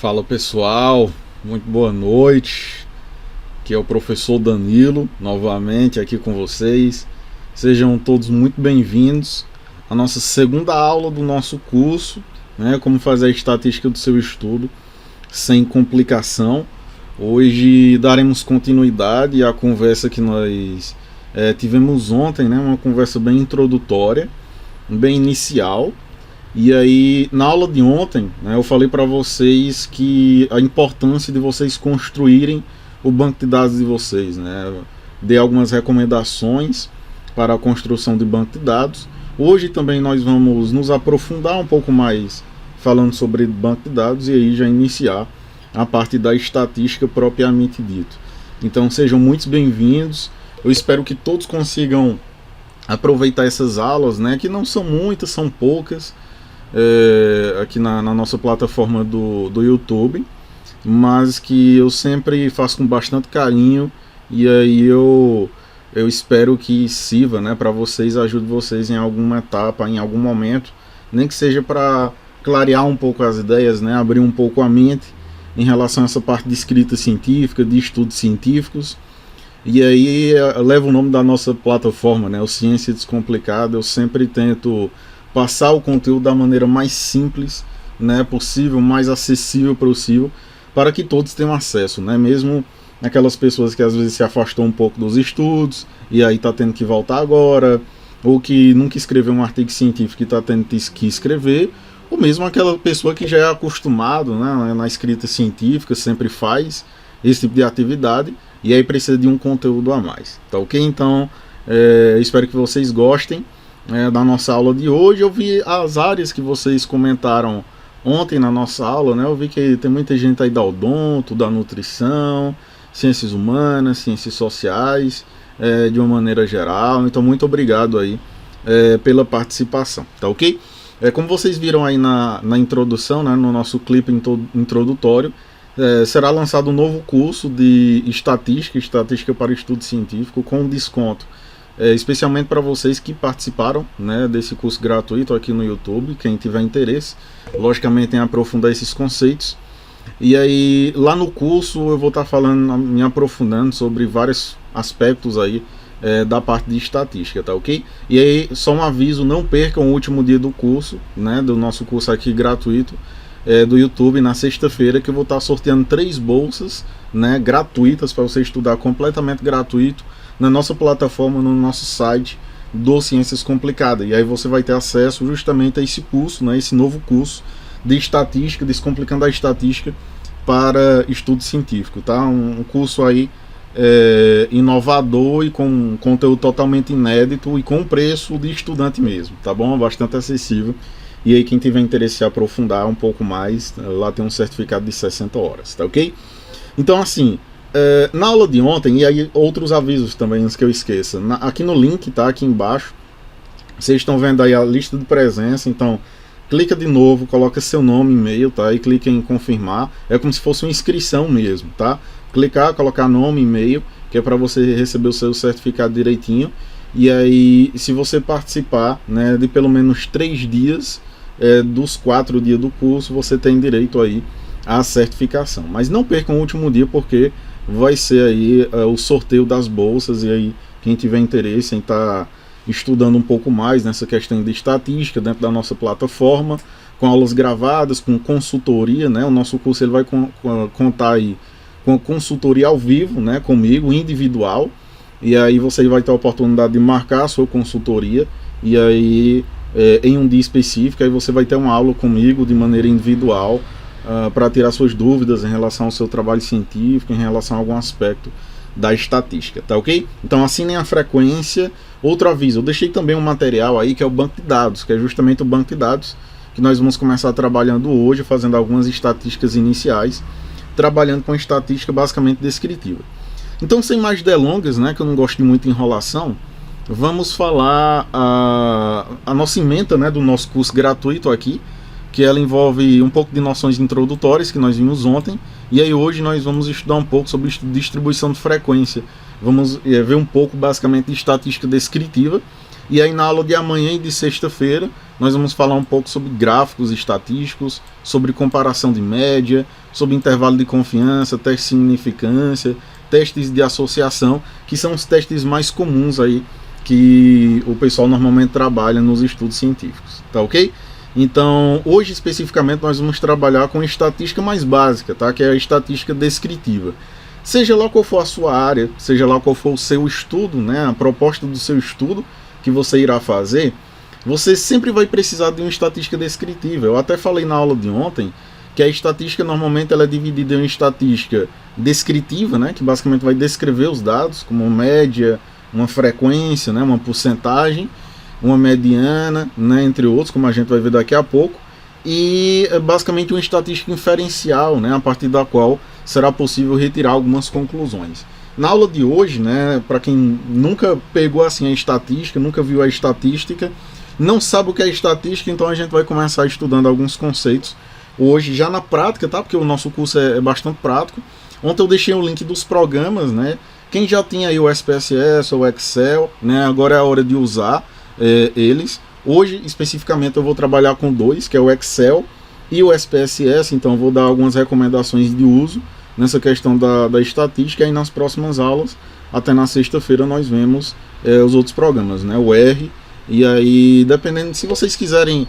Fala pessoal, muito boa noite. Aqui é o professor Danilo, novamente aqui com vocês. Sejam todos muito bem-vindos à nossa segunda aula do nosso curso, né, como fazer a estatística do seu estudo sem complicação. Hoje daremos continuidade à conversa que nós tivemos ontem, né, uma conversa bem introdutória, bem inicial. E aí, na aula de ontem, né, eu falei para vocês que a importância de vocês construírem o banco de dados de vocês, né? Dei algumas recomendações para a construção de banco de dados. Hoje também nós vamos nos aprofundar um pouco mais falando sobre banco de dados e aí já iniciar a parte da estatística propriamente dito. Então sejam muito bem-vindos. Eu espero que todos consigam aproveitar essas aulas, né, que não são muitas, são poucas. Aqui na nossa plataforma do YouTube, mas que eu sempre faço com bastante carinho, e aí eu espero que sirva, né, para vocês, ajude vocês em alguma etapa, em algum momento, nem que seja para clarear um pouco as ideias, né, abrir um pouco a mente em relação a essa parte de escrita científica, de estudos científicos. E aí leva o nome da nossa plataforma, né, o Ciência Descomplicada. Eu sempre tento passar o conteúdo da maneira mais simples, né, possível, mais acessível possível, para que todos tenham acesso, né, mesmo aquelas pessoas que às vezes se afastou um pouco dos estudos e aí está tendo que voltar agora, ou que nunca escreveu um artigo científico e está tendo que escrever, ou mesmo aquela pessoa que já é acostumado, né, na escrita científica, sempre faz esse tipo de atividade e aí precisa de um conteúdo a mais, tá ok? Então, espero que vocês gostem da nossa aula de hoje. Eu vi as áreas que vocês comentaram ontem na nossa aula, né? Eu vi que tem muita gente aí da odonto, da nutrição, ciências humanas, ciências sociais, de uma maneira geral. Então, muito obrigado aí pela participação, tá ok? Como vocês viram aí na introdução, né, no nosso clipe introdutório, será lançado um novo curso de estatística para estudo científico com desconto. Especialmente para vocês que participaram, né, desse curso gratuito aqui no YouTube, quem tiver interesse, logicamente, em aprofundar esses conceitos. E aí, lá no curso, eu vou estar falando, me aprofundando sobre vários aspectos aí da parte de estatística, tá ok? E aí, só um aviso, não percam o último dia do curso, né, do nosso curso aqui gratuito, do YouTube, na sexta-feira, que eu vou estar sorteando 3 bolsas, né, gratuitas, para você estudar completamente gratuito, na nossa plataforma, no nosso site do Ciências Complicadas. E aí você vai ter acesso justamente a esse curso, né, esse novo curso de estatística, Descomplicando a Estatística para estudo científico, tá? Um curso aí inovador e com conteúdo totalmente inédito e com preço de estudante mesmo, tá bom? Bastante acessível. E aí quem tiver interesse em aprofundar um pouco mais, lá tem um certificado de 60 horas, tá ok? Então assim, na aula de ontem, e aí outros avisos também, antes que eu esqueça, aqui no link, tá, aqui embaixo, vocês estão vendo aí a lista de presença. Então clica de novo, coloca seu nome, e-mail, tá, e clica em confirmar. É como se fosse uma inscrição mesmo, tá? Clicar, colocar nome, e-mail, que é para você receber o seu certificado direitinho. E aí, se você participar, né, de pelo menos 3 dias dos 4 dias do curso, você tem direito aí à certificação. Mas não percam o último dia, porque vai ser aí o sorteio das bolsas. E aí quem tiver interesse em estar estudando um pouco mais nessa questão de estatística dentro da nossa plataforma, com aulas gravadas, com consultoria, né? O nosso curso ele vai contar aí com consultoria ao vivo, né, comigo, individual. E aí você vai ter a oportunidade de marcar a sua consultoria, e aí em um dia específico, aí você vai ter uma aula comigo de maneira individual, para tirar suas dúvidas em relação ao seu trabalho científico, em relação a algum aspecto da estatística, tá ok? Então assinem a frequência. Outro aviso, eu deixei também um material aí que é o banco de dados, que é justamente o banco de dados que nós vamos começar trabalhando hoje, fazendo algumas estatísticas iniciais, trabalhando com estatística basicamente descritiva. Então, sem mais delongas, né, que eu não gosto de muita enrolação, vamos falar a nossa ementa, né, do nosso curso gratuito aqui, que ela envolve um pouco de noções introdutórias que nós vimos ontem, e aí hoje nós vamos estudar um pouco sobre distribuição de frequência. Vamos ver um pouco basicamente de estatística descritiva, E aí na aula de amanhã e de sexta-feira nós vamos falar um pouco sobre gráficos estatísticos, sobre comparação de média, sobre intervalo de confiança, teste de significância, testes de associação, que são os testes mais comuns aí que o pessoal normalmente trabalha nos estudos científicos, tá ok? Então, hoje especificamente nós vamos trabalhar com estatística mais básica, tá? Que é a estatística descritiva. Seja lá qual for a sua área, seja lá qual for o seu estudo, né? A proposta do seu estudo que você irá fazer, você sempre vai precisar de uma estatística descritiva. Eu até falei na aula de ontem que a estatística normalmente ela é dividida em uma estatística descritiva, né? Que basicamente vai descrever os dados, como média, uma frequência, né? Uma porcentagem, uma mediana, né? Entre outros, como a gente vai ver daqui a pouco. E é basicamente uma estatística inferencial, né? A partir da qual será possível retirar algumas conclusões. Na aula de hoje, né, para quem nunca pegou assim a estatística, nunca viu a estatística, não sabe o que é estatística, então a gente vai começar estudando alguns conceitos hoje já na prática, tá? Porque o nosso curso é bastante prático. Ontem eu deixei o link dos programas, né? Quem já tinha aí o SPSS ou o Excel, né, agora é a hora de usar eles. Hoje, especificamente, eu vou trabalhar com dois, que é o Excel e o SPSS, então eu vou dar algumas recomendações de uso nessa questão da estatística, e nas próximas aulas, até na sexta-feira, nós vemos os outros programas, né, o R, e aí, dependendo, se vocês quiserem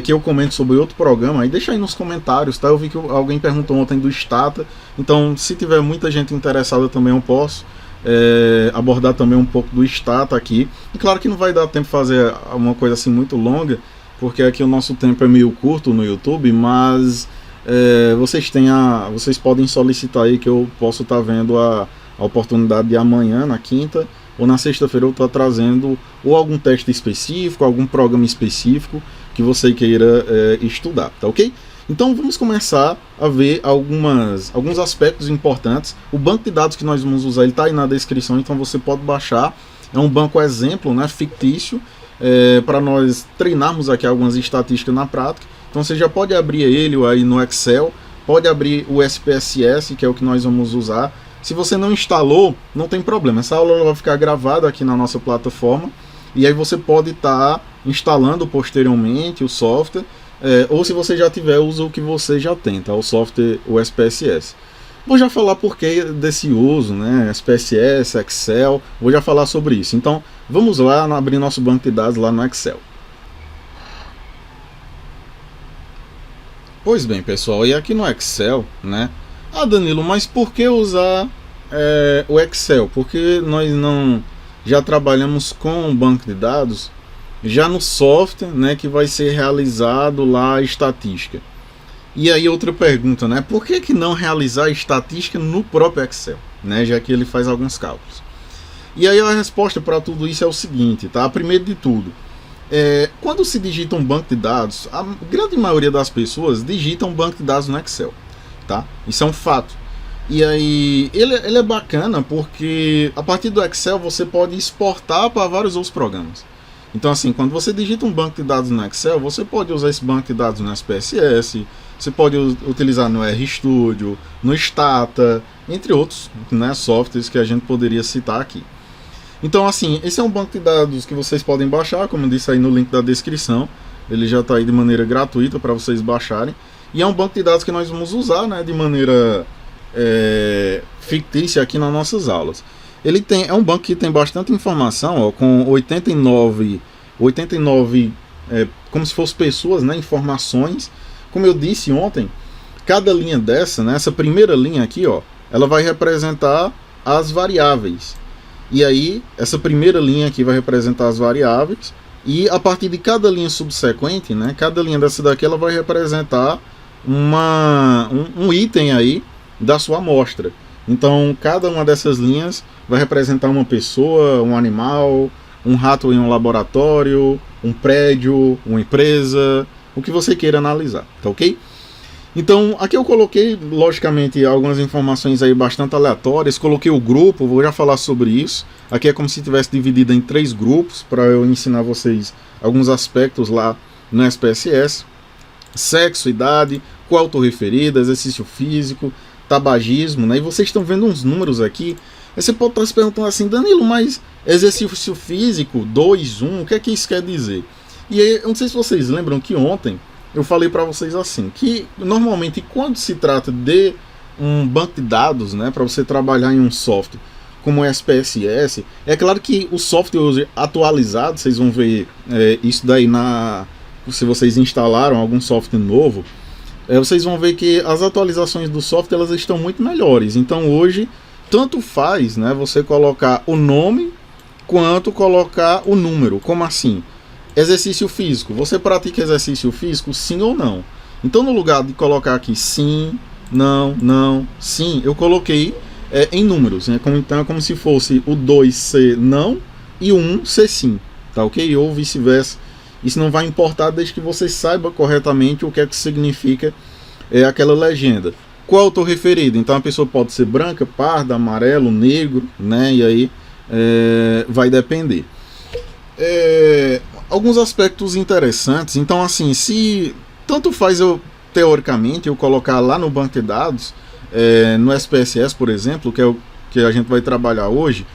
que eu comente sobre outro programa, aí deixa aí nos comentários, tá? Eu vi que alguém perguntou ontem do Stata, então se tiver muita gente interessada também eu posso abordar também um pouco do Stata aqui. E claro que não vai dar tempo de fazer uma coisa assim muito longa, porque aqui o nosso tempo é meio curto no YouTube, mas vocês podem solicitar aí que eu posso estar vendo a oportunidade de amanhã, na quinta, ou na sexta-feira eu estou trazendo ou algum teste específico, algum programa específico que você queira estudar, tá ok? Então vamos começar a ver alguns aspectos importantes. O banco de dados que nós vamos usar, ele está aí na descrição, então você pode baixar. É um banco exemplo, né, fictício, para nós treinarmos aqui algumas estatísticas na prática. Então você já pode abrir ele aí no Excel, pode abrir o SPSS, que é o que nós vamos usar. Se você não instalou, não tem problema, essa aula vai ficar gravada aqui na nossa plataforma, e aí você pode estar instalando posteriormente o software, ou se você já tiver, usa o que você já tem, tá? O software, o SPSS. Vou já falar por que desse uso, né? SPSS, Excel, vou já falar sobre isso. Então, vamos lá abrir nosso banco de dados lá no Excel. Pois bem, pessoal, e aqui no Excel, né? Ah, Danilo, mas por que usar o Excel? Porque nós não já trabalhamos com um banco de dados já no software, né, que vai ser realizado lá a estatística. E aí outra pergunta, né? Por que não realizar a estatística no próprio Excel, né, já que ele faz alguns cálculos? E aí a resposta para tudo isso é o seguinte, tá? Primeiro de tudo, quando se digita um banco de dados, a grande maioria das pessoas digita um banco de dados no Excel, tá? Isso é um fato. E aí ele é bacana porque a partir do Excel você pode exportar para vários outros programas. Então assim, quando você digita um banco de dados no Excel, você pode usar esse banco de dados no SPSS, você pode utilizar no RStudio, no Stata, entre outros, né, softwares que a gente poderia citar aqui. Então assim, esse é um banco de dados que vocês podem baixar, como eu disse aí no link da descrição, ele já está aí de maneira gratuita para vocês baixarem, e é um banco de dados que nós vamos usar, né, de maneira fictícia aqui nas nossas aulas. Ele é um banco que tem bastante informação, ó, com 89 como se fossem pessoas, né, informações. Como eu disse ontem, cada linha dessa, né, essa primeira linha aqui, ó, ela vai representar as variáveis. E aí, essa primeira linha aqui vai representar as variáveis. E a partir de cada linha subsequente, né, cada linha dessa daqui, ela vai representar um item aí da sua amostra. Então, cada uma dessas linhas vai representar uma pessoa, um animal, um rato em um laboratório, um prédio, uma empresa, o que você queira analisar, tá ok? Então, aqui eu coloquei, logicamente, algumas informações aí bastante aleatórias, coloquei o grupo, vou já falar sobre isso. Aqui é como se tivesse dividido em 3 grupos, para eu ensinar vocês alguns aspectos lá no SPSS. Sexo, idade, qual autorreferida, exercício físico, tabagismo, né? E vocês estão vendo uns números aqui Aí você pode estar se perguntando assim, Danilo, mas exercício físico 2-1, o que é que isso quer dizer? E aí, eu não sei se vocês lembram que ontem eu falei para vocês assim, que normalmente quando se trata de um banco de dados, né, para você trabalhar em um software como o SPSS, é claro que o software hoje atualizado, vocês vão ver isso daí se vocês instalaram algum software novo, vocês vão ver que as atualizações do software elas estão muito melhores. Então hoje tanto faz, né, você colocar o nome quanto colocar o número. Como assim? Exercício físico. Você pratica exercício físico, sim ou não? Então no lugar de colocar aqui sim, não, sim, eu coloquei em números, né? Então é como se fosse o 2 ser não e o 1 ser sim, tá ok? Ou vice-versa. Isso não vai importar desde que você saiba corretamente o que é que significa aquela legenda. Qual eu estou referido? Então a pessoa pode ser branca, parda, amarelo, negro, né? E aí vai depender. Alguns aspectos interessantes. Então assim, se tanto faz teoricamente eu colocar lá no banco de dados, no SPSS, por exemplo, que é o que a gente vai trabalhar hoje,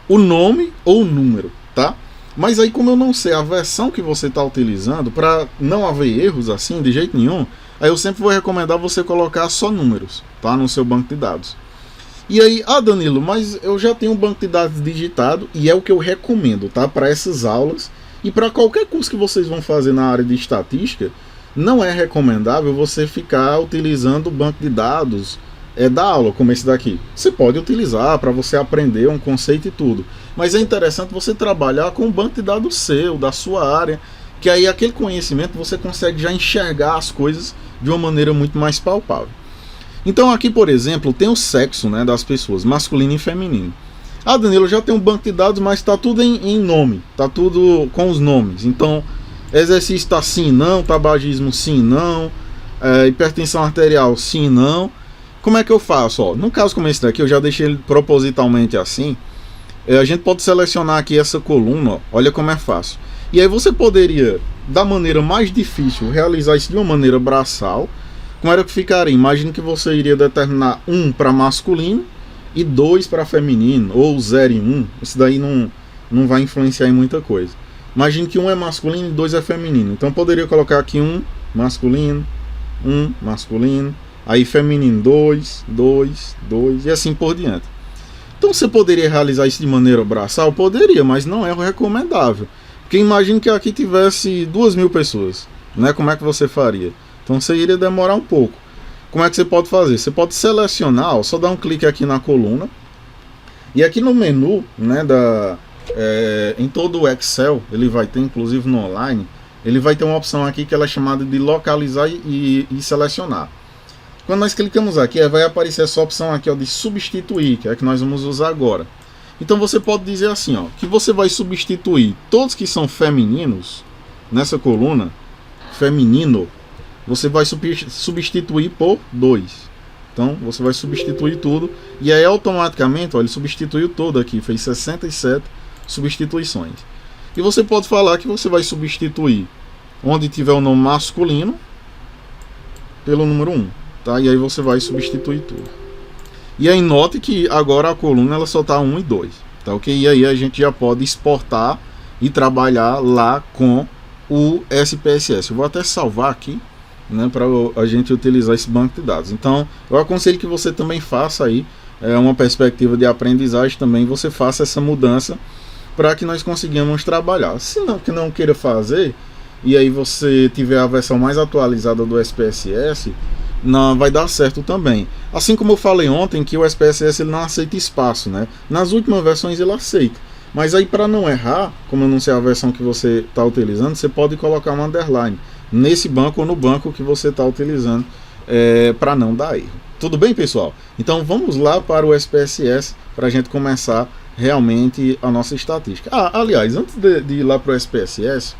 o nome ou o número, tá? Mas aí, como eu não sei a versão que você está utilizando, para não haver erros assim, de jeito nenhum, aí eu sempre vou recomendar você colocar só números, tá? No seu banco de dados. E aí, Danilo, mas eu já tenho um banco de dados digitado e é o que eu recomendo, tá? Para essas aulas e para qualquer curso que vocês vão fazer na área de estatística, não é recomendável você ficar utilizando o banco de dados da aula, como esse daqui. Você pode utilizar para você aprender um conceito e tudo, mas é interessante você trabalhar com um banco de dados seu, da sua área, que aí aquele conhecimento você consegue já enxergar as coisas de uma maneira muito mais palpável. Então aqui, por exemplo, tem o sexo, né, das pessoas, masculino e feminino. Danilo, já tem um banco de dados, mas está tudo em nome, está tudo com os nomes. Então, exercício está sim, não, tabagismo sim, não, hipertensão arterial sim, não. Como é que eu faço? No caso como esse daqui, eu já deixei ele propositalmente assim. A gente pode selecionar aqui essa coluna, olha como é fácil. E aí você poderia, da maneira mais difícil, realizar isso de uma maneira braçal. Como era que ficaria? Imagine que você iria determinar 1 para masculino e 2 para feminino, ou 0 e 1. Isso daí não vai influenciar em muita coisa. Imagine que 1 é masculino e 2 é feminino. Então eu poderia colocar aqui 1 masculino, 1 masculino, aí feminino 2, 2, 2 e assim por diante. Então você poderia realizar isso de maneira braçal? Poderia, mas não é o recomendável. Porque imagine que aqui tivesse 2.000 pessoas, né? Como é que você faria? Então você iria demorar um pouco. Como é que você pode fazer? Você pode selecionar, só dar um clique aqui na coluna. E aqui no menu, né, em todo o Excel, ele vai ter, inclusive no online, ele vai ter uma opção aqui que ela é chamada de localizar e selecionar. Quando nós clicamos aqui, vai aparecer essa opção aqui, ó, de substituir, que é a que nós vamos usar agora. Então você pode dizer assim, ó, que você vai substituir todos que são femininos, nessa coluna, feminino, você vai substituir por 2. Então você vai substituir tudo, e aí automaticamente, ó, ele substituiu todo aqui, fez 67 substituições. E você pode falar que você vai substituir onde tiver o nome masculino pelo número 1. Tá? E aí você vai substituir tudo. E aí note que agora a coluna ela só está 1 e 2. Tá, ok? E aí a gente já pode exportar e trabalhar lá com o SPSS. Eu vou até salvar aqui, né, para a gente utilizar esse banco de dados. Então eu aconselho que você também faça aí uma perspectiva de aprendizagem também. Você faça essa mudança para que nós consigamos trabalhar. Se não, que não queira fazer, e aí você tiver a versão mais atualizada do SPSS, não vai dar certo também. Assim como eu falei ontem que o SPSS ele não aceita espaço, né? Nas últimas versões ele aceita, mas aí para não errar, como eu não sei a versão que você está utilizando, você pode colocar um underline nesse banco ou no banco que você está utilizando para não dar erro. Tudo bem, pessoal? Então vamos lá para o SPSS para a gente começar realmente a nossa estatística. Aliás, antes de ir lá para o SPSS,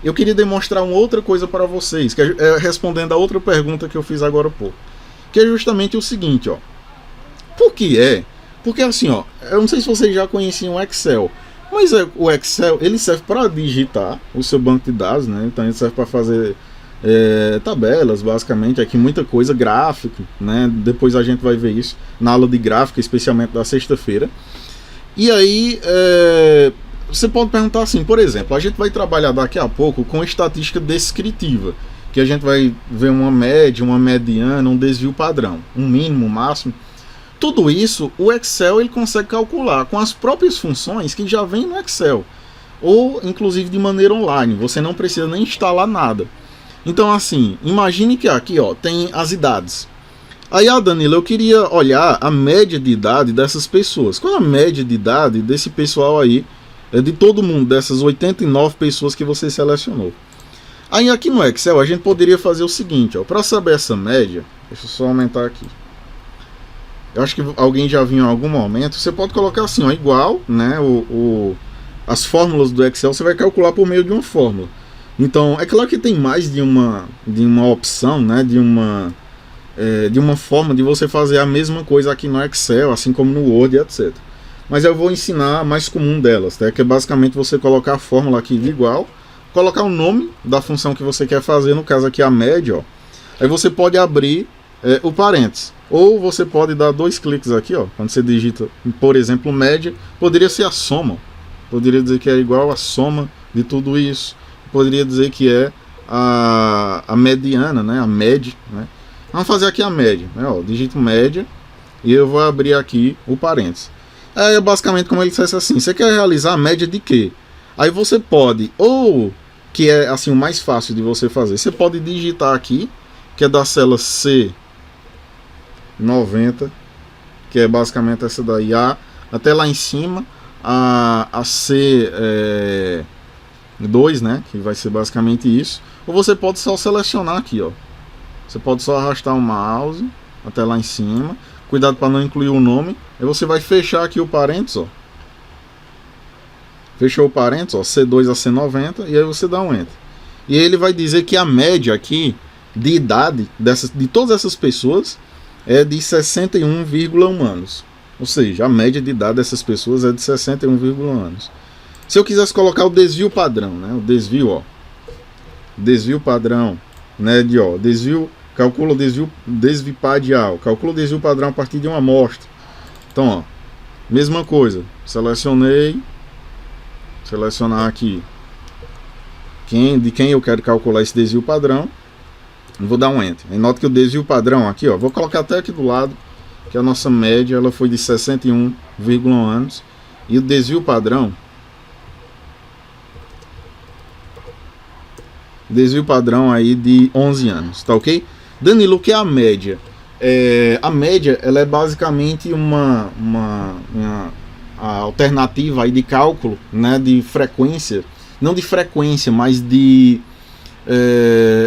eu queria demonstrar uma outra coisa para vocês, que respondendo a outra pergunta que eu fiz agora há pouco, que é justamente o seguinte, ó. Por que é? Porque assim, ó, eu não sei se vocês já conheciam o Excel, mas o Excel ele serve para digitar o seu banco de dados, né? Então ele serve para fazer tabelas, basicamente, aqui muita coisa, gráfico, né? Depois a gente vai ver isso na aula de gráfica, especialmente da sexta-feira. E aí, você pode perguntar assim, por exemplo, a gente vai trabalhar daqui a pouco com estatística descritiva, que a gente vai ver uma média, uma mediana, um desvio padrão, um mínimo, um máximo. Tudo isso, o Excel ele consegue calcular com as próprias funções que já vem no Excel, ou inclusive de maneira online, você não precisa nem instalar nada. Então assim, imagine que aqui tem as idades. Aí, Danilo, eu queria olhar a média de idade dessas pessoas. Qual é a média de idade desse pessoal aí, de todo mundo, dessas 89 pessoas que você selecionou? Aí aqui no Excel a gente poderia fazer o seguinte, para saber essa média, deixa eu só aumentar aqui. Eu acho que alguém já viu em algum momento, você pode colocar assim, igual, né, as fórmulas do Excel você vai calcular por meio de uma fórmula. Então, é claro que tem mais de uma opção, né, de uma forma de você fazer a mesma coisa aqui no Excel, assim como no Word, etc. Mas eu vou ensinar a mais comum delas, tá? Que é basicamente você colocar a fórmula aqui de igual, colocar o nome da função que você quer fazer, no caso aqui a média, Aí você pode abrir o parênteses, ou você pode dar 2 cliques aqui, quando você digita, por exemplo, média, poderia ser a soma, poderia dizer que é igual a soma de tudo isso, poderia dizer que é a mediana, né, a média, né. Vamos fazer aqui a média, né, digito média, e eu vou abrir aqui o parênteses. É basicamente como ele dissesse assim, você quer realizar a média de quê? Aí você pode, ou, que é assim o mais fácil de você fazer, você pode digitar aqui, que é da célula C90, que é basicamente essa daí, até lá em cima, a C2, né, que vai ser basicamente isso. Ou você pode só selecionar aqui, você pode só arrastar o mouse até lá em cima, cuidado para não incluir o nome, aí você vai fechar aqui o parênteses, fechou o parênteses, C2 a C90, e aí você dá um Enter. E ele vai dizer que a média aqui de idade de todas essas pessoas é de 61,1 anos. Ou seja, a média de idade dessas pessoas é de 61,1 anos. Se eu quisesse colocar o desvio padrão, né, o desvio, desvio padrão, né, calcula o desvio desvipadial, calcula o desvio padrão a partir de uma amostra. Então, mesma coisa, selecionar aqui de quem eu quero calcular esse desvio padrão, vou dar um Enter. E nota que o desvio padrão aqui, vou colocar até aqui do lado, que a nossa média ela foi de 61,1 anos, e o desvio padrão aí de 11 anos, tá ok? Danilo, o que é a média? A média ela é basicamente uma alternativa aí de cálculo, né, de frequência, não de frequência, mas de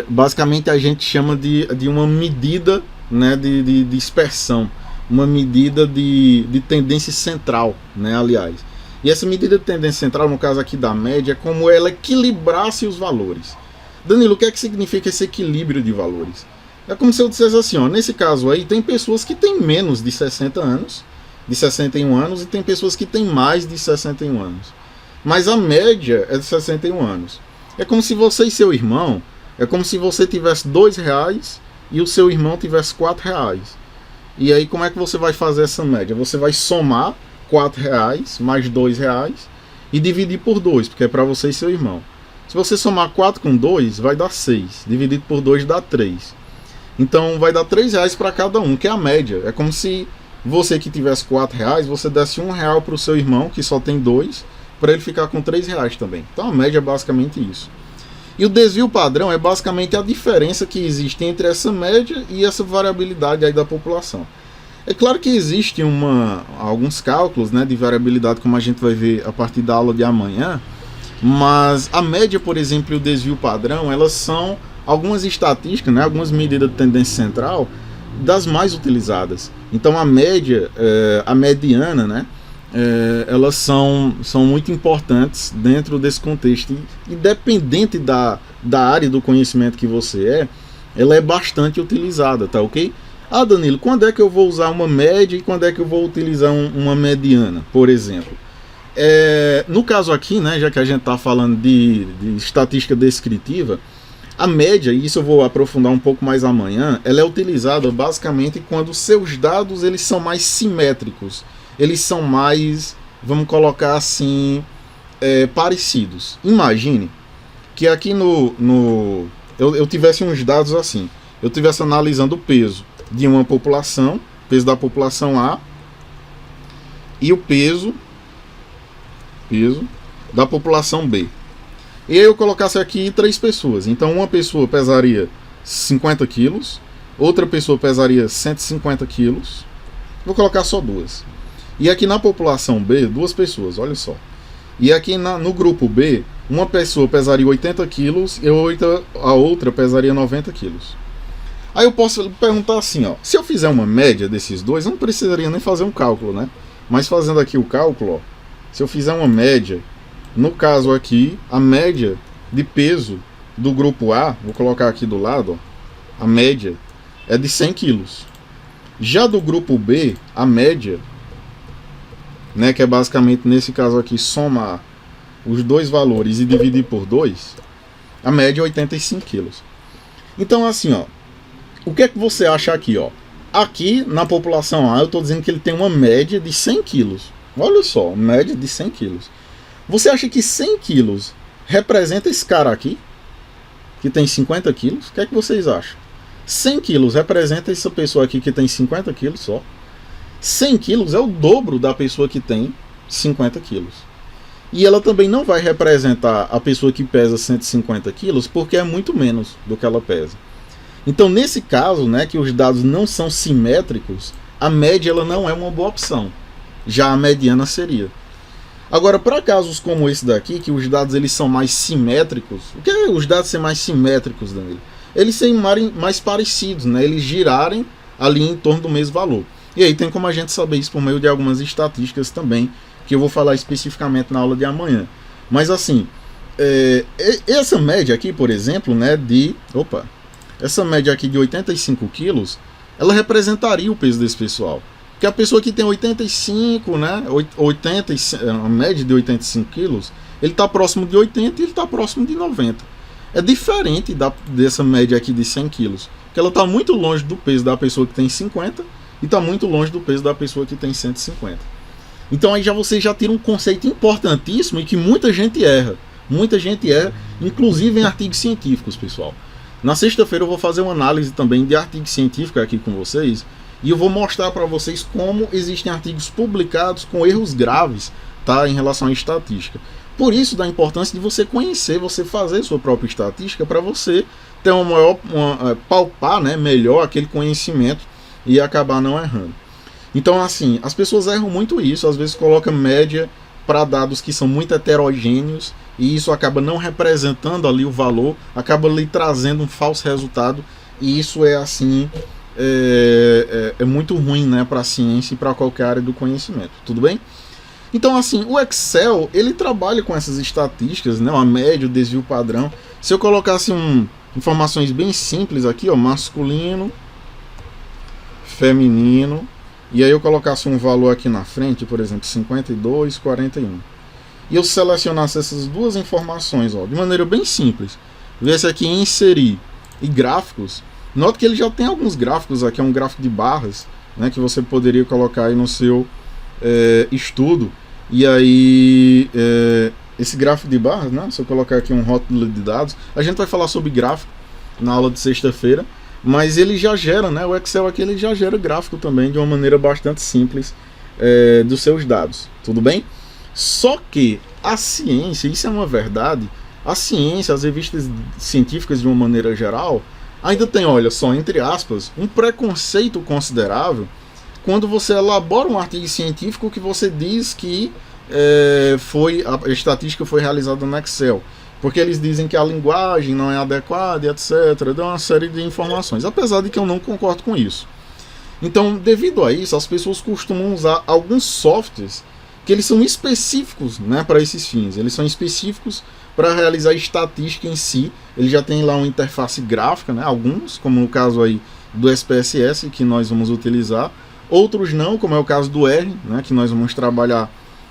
basicamente a gente chama de uma medida, né, de dispersão, uma medida de tendência central, né, aliás. E essa medida de tendência central, no caso aqui da média, é como ela equilibrasse os valores. Danilo, o que é que significa esse equilíbrio de valores? É como se eu dissesse assim, nesse caso aí, tem pessoas que têm menos de 60 anos, de 61 anos, e tem pessoas que têm mais de 61 anos. Mas a média é de 61 anos. É como se você e seu irmão, é como se você tivesse R$2 e o seu irmão tivesse R$4. E aí como é que você vai fazer essa média? Você vai somar R$4 mais R$2 e dividir por 2, porque é para você e seu irmão. Se você somar 4 com 2, vai dar 6. Dividido por 2 dá 3. Então vai dar R$3 para cada um, que é a média. É como se você que tivesse R$4, você desse R$1 para o seu irmão, que só tem 2, para ele ficar com R$3 também. Então a média é basicamente isso. E o desvio padrão é basicamente a diferença que existe entre essa média e essa variabilidade aí da população. É claro que existe alguns cálculos, né, de variabilidade, como a gente vai ver a partir da aula de amanhã, mas a média, por exemplo, e o desvio padrão, elas são algumas estatísticas, né, algumas medidas de tendência central das mais utilizadas. Então a média, a mediana, né, elas são muito importantes dentro desse contexto. E independente da área do conhecimento que você ela é bastante utilizada, tá ok? Danilo, quando é que eu vou usar uma média e quando é que eu vou utilizar uma mediana, por exemplo? No caso aqui, né, já que a gente está falando de estatística descritiva, A média, e isso eu vou aprofundar um pouco mais amanhã, ela é utilizada basicamente quando os seus dados eles são mais simétricos, eles são mais, vamos colocar assim, parecidos. Imagine que aqui eu tivesse uns dados assim, eu tivesse analisando o peso de uma população, peso da população A, e o peso da população B. E aí eu colocasse aqui 3 pessoas. Então uma pessoa pesaria 50 quilos, outra pessoa pesaria 150 quilos. Vou colocar só 2. E aqui na população B, 2 pessoas, olha só. E aqui no grupo B, uma pessoa pesaria 80 quilos e a outra pesaria 90 quilos. Aí eu posso perguntar assim, ó, se eu fizer uma média desses dois, eu não precisaria nem fazer um cálculo, né? Mas fazendo aqui o cálculo, ó, se eu fizer uma média, no caso aqui, a média de peso do grupo A, vou colocar aqui do lado, ó, a média é de 100 quilos. Já do grupo B, a média, né, que é basicamente nesse caso aqui, somar os dois valores e dividir por 2, a média é 85 quilos. Então assim, ó, o que é que você acha aqui, ó? Aqui na população A eu estou dizendo que ele tem uma média de 100 quilos. Olha só, média de 100 quilos. Você acha que 100 quilos representa esse cara aqui, que tem 50 quilos? O que é que vocês acham? 100 quilos representa essa pessoa aqui que tem 50 quilos só. 100 quilos é o dobro da pessoa que tem 50 quilos. E ela também não vai representar a pessoa que pesa 150 quilos, porque é muito menos do que ela pesa. Então, nesse caso, né, que os dados não são simétricos, a média ela não é uma boa opção. Já a mediana seria. Agora, para casos como esse daqui, que os dados eles são mais simétricos, o que é os dados ser mais simétricos, Danilo? Eles serem mais parecidos, né? Eles girarem ali em torno do mesmo valor. E aí tem como a gente saber isso por meio de algumas estatísticas também, que eu vou falar especificamente na aula de amanhã. Mas assim, essa média aqui, por exemplo, né, essa média aqui de 85 quilos, ela representaria o peso desse pessoal. Porque a pessoa que tem 85, né, a média de 85 quilos, ele está próximo de 80 e ele está próximo de 90. É diferente dessa média aqui de 100 quilos, que ela está muito longe do peso da pessoa que tem 50 e está muito longe do peso da pessoa que tem 150. Então aí você já tira um conceito importantíssimo e que muita gente erra. Muita gente erra, inclusive em artigos científicos, pessoal. Na sexta-feira eu vou fazer uma análise também de artigo científico aqui com vocês. E eu vou mostrar para vocês como existem artigos publicados com erros graves, tá, em relação à estatística. Por isso da importância de você conhecer, você fazer sua própria estatística para você ter palpar, né, melhor aquele conhecimento e acabar não errando. Então assim, as pessoas erram muito isso, às vezes colocam média para dados que são muito heterogêneos e isso acaba não representando ali o valor, acaba lhe trazendo um falso resultado e isso é assim... É muito ruim, né, para a ciência e para qualquer área do conhecimento, tudo bem? Então assim, o Excel ele trabalha com essas estatísticas, né, a média, o desvio padrão. Se eu colocasse informações bem simples aqui, ó, masculino, feminino, e aí eu colocasse um valor aqui na frente, por exemplo, 52, 41, e eu selecionasse essas duas informações, ó, de maneira bem simples, viesse aqui em inserir e gráficos. Note que ele já tem alguns gráficos aqui, é um gráfico de barras, né, que você poderia colocar aí no seu estudo. E aí, esse gráfico de barras, né, se eu colocar aqui um rótulo de dados, a gente vai falar sobre gráfico na aula de sexta-feira, mas ele já gera, né, o Excel aqui ele já gera gráfico também de uma maneira bastante simples dos seus dados, tudo bem? Só que a ciência, isso é uma verdade, a ciência, as revistas científicas de uma maneira geral, ainda tem, olha só, entre aspas, um preconceito considerável quando você elabora um artigo científico que você diz que a estatística foi realizada no Excel. Porque eles dizem que a linguagem não é adequada, etc. Dá uma série de informações, apesar de que eu não concordo com isso. Então, devido a isso, as pessoas costumam usar alguns softwares que eles são específicos, né, para esses fins. Eles são específicos para realizar a estatística em si. Ele já tem lá uma interface gráfica, né, alguns, como no caso aí do SPSS, que nós vamos utilizar. Outros não, como é o caso do R, né, que nós vamos trabalhar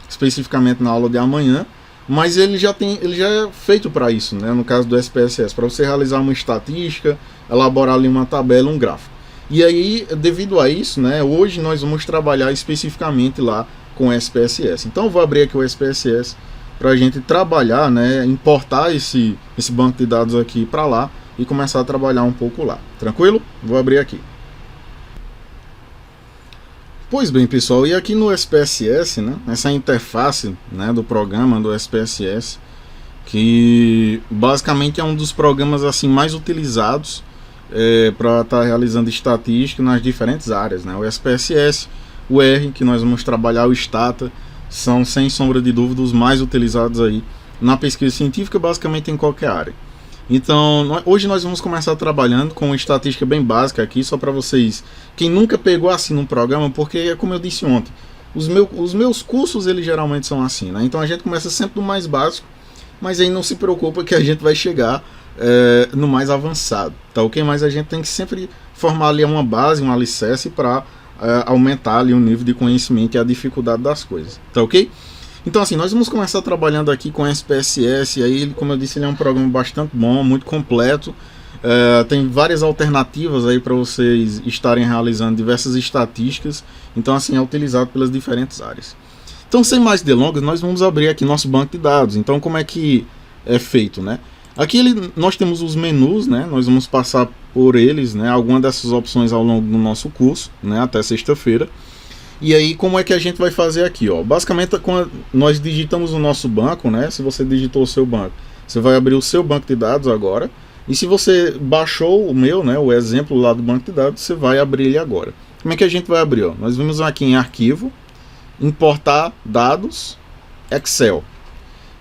especificamente na aula de amanhã. mas ele já é feito para isso, né? No caso do SPSS, para você realizar uma estatística, elaborar ali uma tabela, um gráfico. E aí, devido a isso, né, hoje nós vamos trabalhar especificamente lá com o SPSS. Então eu vou abrir aqui o SPSS para a gente trabalhar, né, importar esse banco de dados aqui para lá e começar a trabalhar um pouco lá. Tranquilo? Vou abrir aqui. Pois bem, pessoal, e aqui no SPSS, né, essa interface, né, do programa do SPSS, que basicamente é um dos programas assim mais utilizados para estar realizando estatística nas diferentes áreas, né? O SPSS, o R, que nós vamos trabalhar, o Stata, são sem sombra de dúvida os mais utilizados aí na pesquisa científica, basicamente em qualquer área. Então, hoje nós vamos começar trabalhando com uma estatística bem básica aqui, só para vocês, quem nunca pegou assim no programa, porque como eu disse ontem, os meus cursos eles geralmente são assim, né? Então a gente começa sempre do mais básico, mas aí não se preocupa que a gente vai chegar no mais avançado, tá ok? Mas a gente tem que sempre formar ali uma base, um alicerce para aumentar ali o nível de conhecimento e a dificuldade das coisas, tá ok? Então assim, nós vamos começar trabalhando aqui com SPSS, e aí, como eu disse, ele é um programa bastante bom, muito completo, tem várias alternativas aí para vocês estarem realizando diversas estatísticas, então assim, é utilizado pelas diferentes áreas. Então, sem mais delongas, nós vamos abrir aqui nosso banco de dados. Então, como é que é feito, né? Aqui nós temos os menus, né? Nós vamos passar por eles, né? Algumas dessas opções ao longo do nosso curso, né? Até sexta-feira. E aí, como é que a gente vai fazer aqui, ó? Basicamente, quando nós digitamos o nosso banco, né? Se você digitou o seu banco, você vai abrir o seu banco de dados agora. E se você baixou o meu, né? O exemplo lá do banco de dados, você vai abrir ele agora. Como é que a gente vai abrir, ó? Nós vamos aqui em arquivo, importar dados, Excel.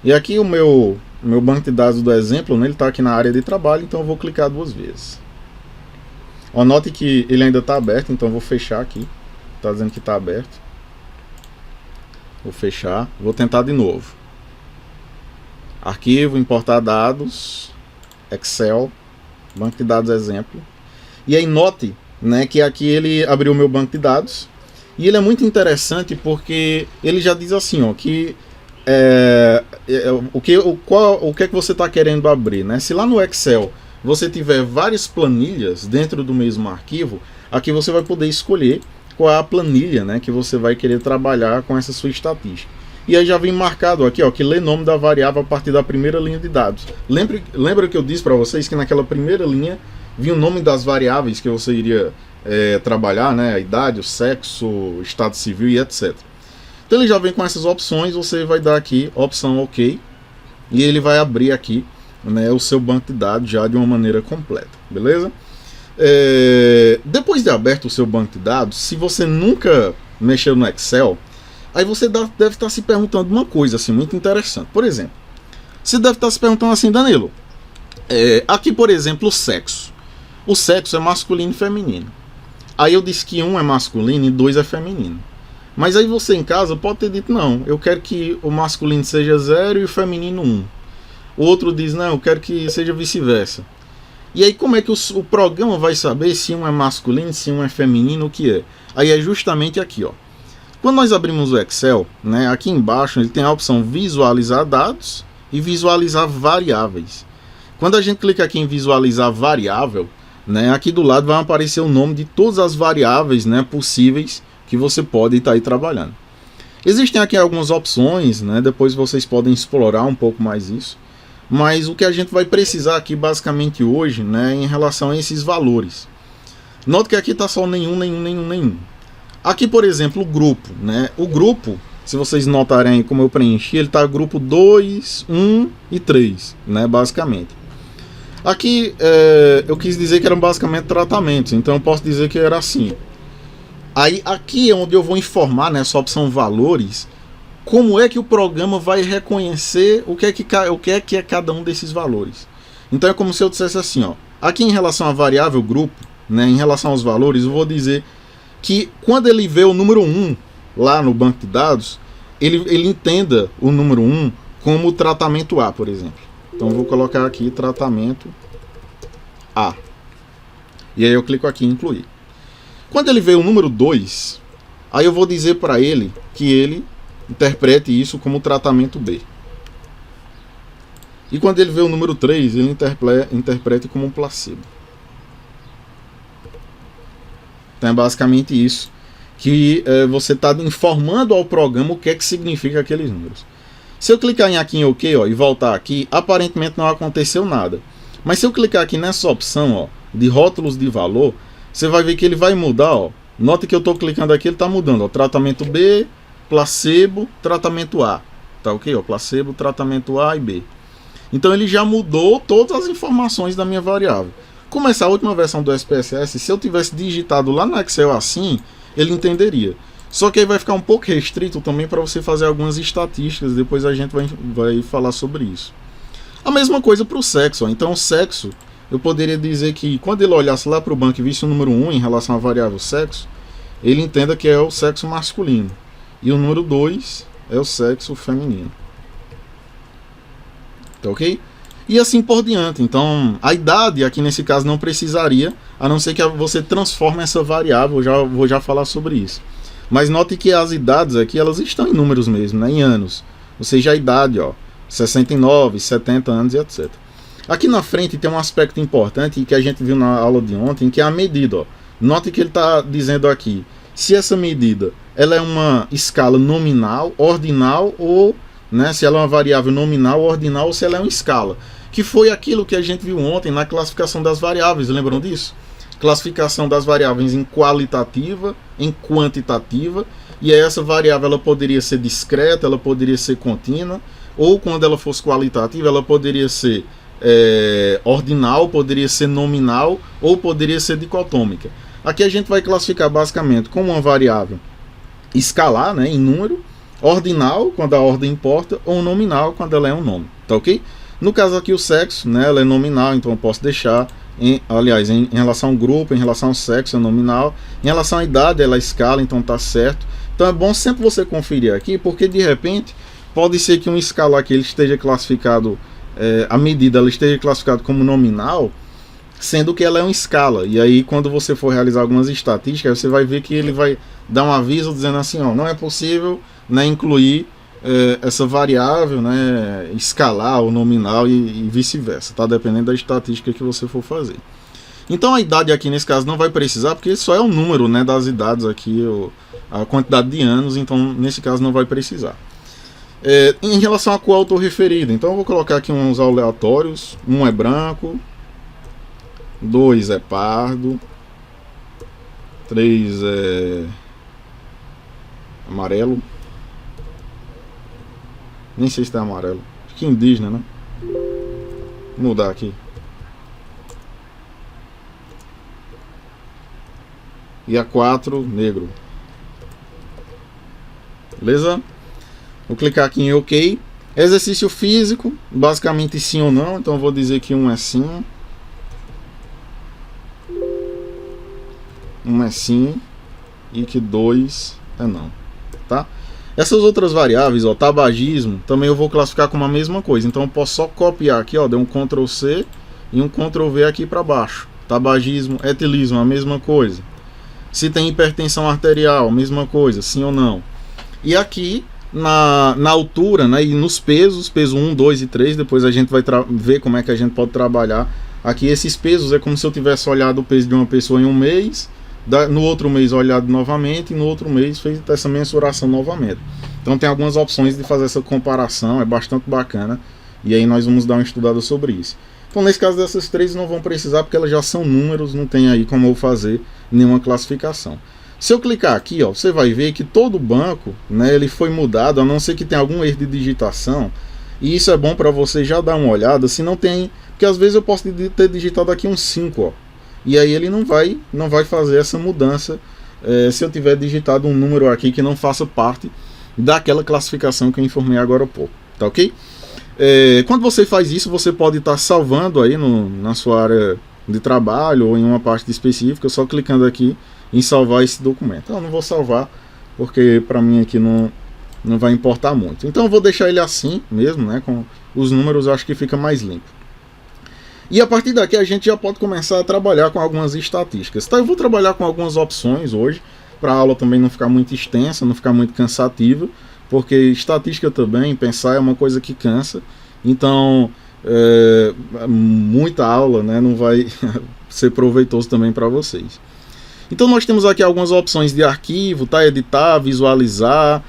E aqui o meu banco de dados do exemplo, né, ele está aqui na área de trabalho, então eu vou clicar 2 vezes. Note que ele ainda está aberto, então eu vou fechar aqui. Está dizendo que está aberto. Vou fechar. Vou tentar de novo. Arquivo, importar dados, Excel, banco de dados exemplo. E aí note, né, que aqui ele abriu o meu banco de dados. E ele é muito interessante porque ele já diz assim, ó, que o que é que você está querendo abrir, né? Se lá no Excel você tiver várias planilhas dentro do mesmo arquivo, aqui você vai poder escolher qual é a planilha, né, que você vai querer trabalhar com essa sua estatística. E aí já vem marcado aqui, ó, que lê nome da variável a partir da primeira linha de dados. Lembra que eu disse para vocês que naquela primeira linha vinha o nome das variáveis que você iria trabalhar, né, a idade, o sexo, o estado civil e etc. Então ele já vem com essas opções, você vai dar aqui opção OK, e ele vai abrir aqui, né, o seu banco de dados já de uma maneira completa, beleza? Depois de aberto o seu banco de dados, se você nunca mexeu no Excel, aí você deve estar se perguntando uma coisa assim muito interessante. Por exemplo, você deve estar se perguntando assim, Danilo, aqui por exemplo o sexo é masculino e feminino. Aí eu disse que 1 é masculino e 2 é feminino. Mas aí você em casa pode ter dito, não, eu quero que o masculino seja 0 e o feminino 1. O outro diz, não, eu quero que seja vice-versa. E aí como é que o programa vai saber se 1 é masculino, se 1 é feminino, o que é? Aí é justamente aqui, ó. Quando nós abrimos o Excel, né, aqui embaixo ele tem a opção visualizar dados e visualizar variáveis. Quando a gente clica aqui em visualizar variável, né, aqui do lado vai aparecer o nome de todas as variáveis, né, possíveis que você pode estar aí trabalhando. Existem aqui algumas opções, né, depois vocês podem explorar um pouco mais isso. Mas o que a gente vai precisar aqui basicamente hoje, né, em relação a esses valores. Note que aqui está só nenhum. Aqui, por exemplo, o grupo, né? O grupo, se vocês notarem como eu preenchi, ele está grupo 2, 1 e 3, né, basicamente. Aqui eu quis dizer que eram basicamente tratamentos, então eu posso dizer que era assim. Aí aqui é onde eu vou informar nessa opção valores, como é que o programa vai reconhecer o que é cada um desses valores. Então é como se eu dissesse assim, ó, aqui em relação à variável grupo, né, em relação aos valores, eu vou dizer que quando ele vê o número 1 lá no banco de dados, ele entenda o número 1 como o tratamento A, por exemplo. Então eu vou colocar aqui tratamento A. E aí eu clico aqui em incluir. Quando ele vê o número 2, aí eu vou dizer para ele que ele interprete isso como tratamento B. E quando ele vê o número 3, ele interpreta como um placebo. Então é basicamente isso, que você está informando ao programa o que é que significa aqueles números. Se eu clicar aqui em OK, ó, e voltar aqui, aparentemente não aconteceu nada. Mas se eu clicar aqui nessa opção, ó, de rótulos de valor, você vai ver que ele vai mudar, ó. Note que eu estou clicando aqui, ele está mudando, ó, tratamento B, placebo, tratamento A. Tá ok? Ó, placebo, tratamento A e B. Então ele já mudou todas as informações da minha variável. Como essa última versão do SPSS, se eu tivesse digitado lá no Excel assim, ele entenderia. Só que aí vai ficar um pouco restrito também para você fazer algumas estatísticas, depois a gente vai falar sobre isso. A mesma coisa para o sexo. Ó. Então o sexo, eu poderia dizer que quando ele olhasse lá para o banco e visse o número 1 em relação à variável sexo, ele entenda que é o sexo masculino. E o número 2 é o sexo feminino. Tá ok? E assim por diante. Então, a idade aqui nesse caso não precisaria, a não ser que você transforme essa variável, vou já falar sobre isso. Mas note que as idades aqui, elas estão em números mesmo, né? Em anos. Ou seja, a idade, ó, 69, 70 anos e etc. Aqui na frente tem um aspecto importante que a gente viu na aula de ontem, que é a medida, ó. Note que ele está dizendo aqui, se essa medida ela é uma escala nominal, ordinal ou, né, se ela é uma variável nominal, ordinal ou se ela é uma escala. Que foi aquilo que a gente viu ontem na classificação das variáveis, lembram disso? Classificação das variáveis em qualitativa, em quantitativa, e aí essa variável ela poderia ser discreta, ela poderia ser contínua, ou quando ela fosse qualitativa, ela poderia ser ordinal, poderia ser nominal, ou poderia ser dicotômica. Aqui a gente vai classificar basicamente como uma variável escalar, né, em número, ordinal, quando a ordem importa, ou nominal, quando ela é um nome, tá ok? No caso aqui o sexo, né, ela é nominal, então eu posso deixar, em relação ao grupo, em relação ao sexo é nominal, em relação à idade ela é escala, então tá certo. Então é bom sempre você conferir aqui, porque de repente pode ser que um escalar aqui ele esteja classificado, a medida ela esteja classificada como nominal, sendo que ela é uma escala, e aí quando você for realizar algumas estatísticas, você vai ver que ele vai dar um aviso dizendo assim, ó, não é possível, né, incluir essa variável, né, escalar ou nominal e vice-versa, tá? Dependendo da estatística que você for fazer. Então a idade aqui nesse caso não vai precisar, porque só é o número, né, das idades aqui, a quantidade de anos, então nesse caso não vai precisar. Em relação a qual eu estou referido, então eu vou colocar aqui uns aleatórios, 1 é branco, 2 é pardo, 3 é amarelo, nem sei se tá amarelo, acho que indígena, né? Vou mudar aqui. E a 4, negro. Beleza? Vou clicar aqui em OK. Exercício físico, basicamente sim ou não, então eu vou dizer que 1 é sim. 1 é sim e que 2 é não, tá? Essas outras variáveis, ó, tabagismo, também eu vou classificar como a mesma coisa. Então eu posso só copiar aqui, ó, deu um Ctrl C e um Ctrl V aqui para baixo. Tabagismo, etilismo, a mesma coisa. Se tem hipertensão arterial, a mesma coisa, sim ou não. E aqui na altura, né, e nos pesos, peso 1, 2 e 3, depois a gente vai ver como é que a gente pode trabalhar. Aqui esses pesos é como se eu tivesse olhado o peso de uma pessoa em um mês, no outro mês olhado novamente e no outro mês fez essa mensuração novamente. Então tem algumas opções de fazer essa comparação, é bastante bacana, e aí nós vamos dar uma estudada sobre isso. Então nesse caso dessas três não vão precisar porque elas já são números, não tem aí como eu fazer nenhuma classificação. Se eu clicar aqui, ó, você vai ver que todo o banco, né, ele foi mudado, a não ser que tenha algum erro de digitação, e isso é bom para você já dar uma olhada, se não tem, porque às vezes eu posso ter digitado aqui um 5, ó, e aí ele não vai fazer essa mudança se eu tiver digitado um número aqui que não faça parte daquela classificação que eu informei agora há pouco, tá ok? Quando você faz isso, você pode estar salvando aí na sua área de trabalho ou em uma parte específica, só clicando aqui em salvar esse documento. Eu não vou salvar porque para mim aqui não vai importar muito. Então eu vou deixar ele assim mesmo, né? Com os números, eu acho que fica mais limpo. E a partir daqui a gente já pode começar a trabalhar com algumas estatísticas. Então eu vou trabalhar com algumas opções hoje, para a aula também não ficar muito extensa, não ficar muito cansativa, porque estatística também, pensar é uma coisa que cansa. Então muita aula, né, não vai ser proveitoso também para vocês. Então nós temos aqui algumas opções de arquivo, tá? Editar, visualizar.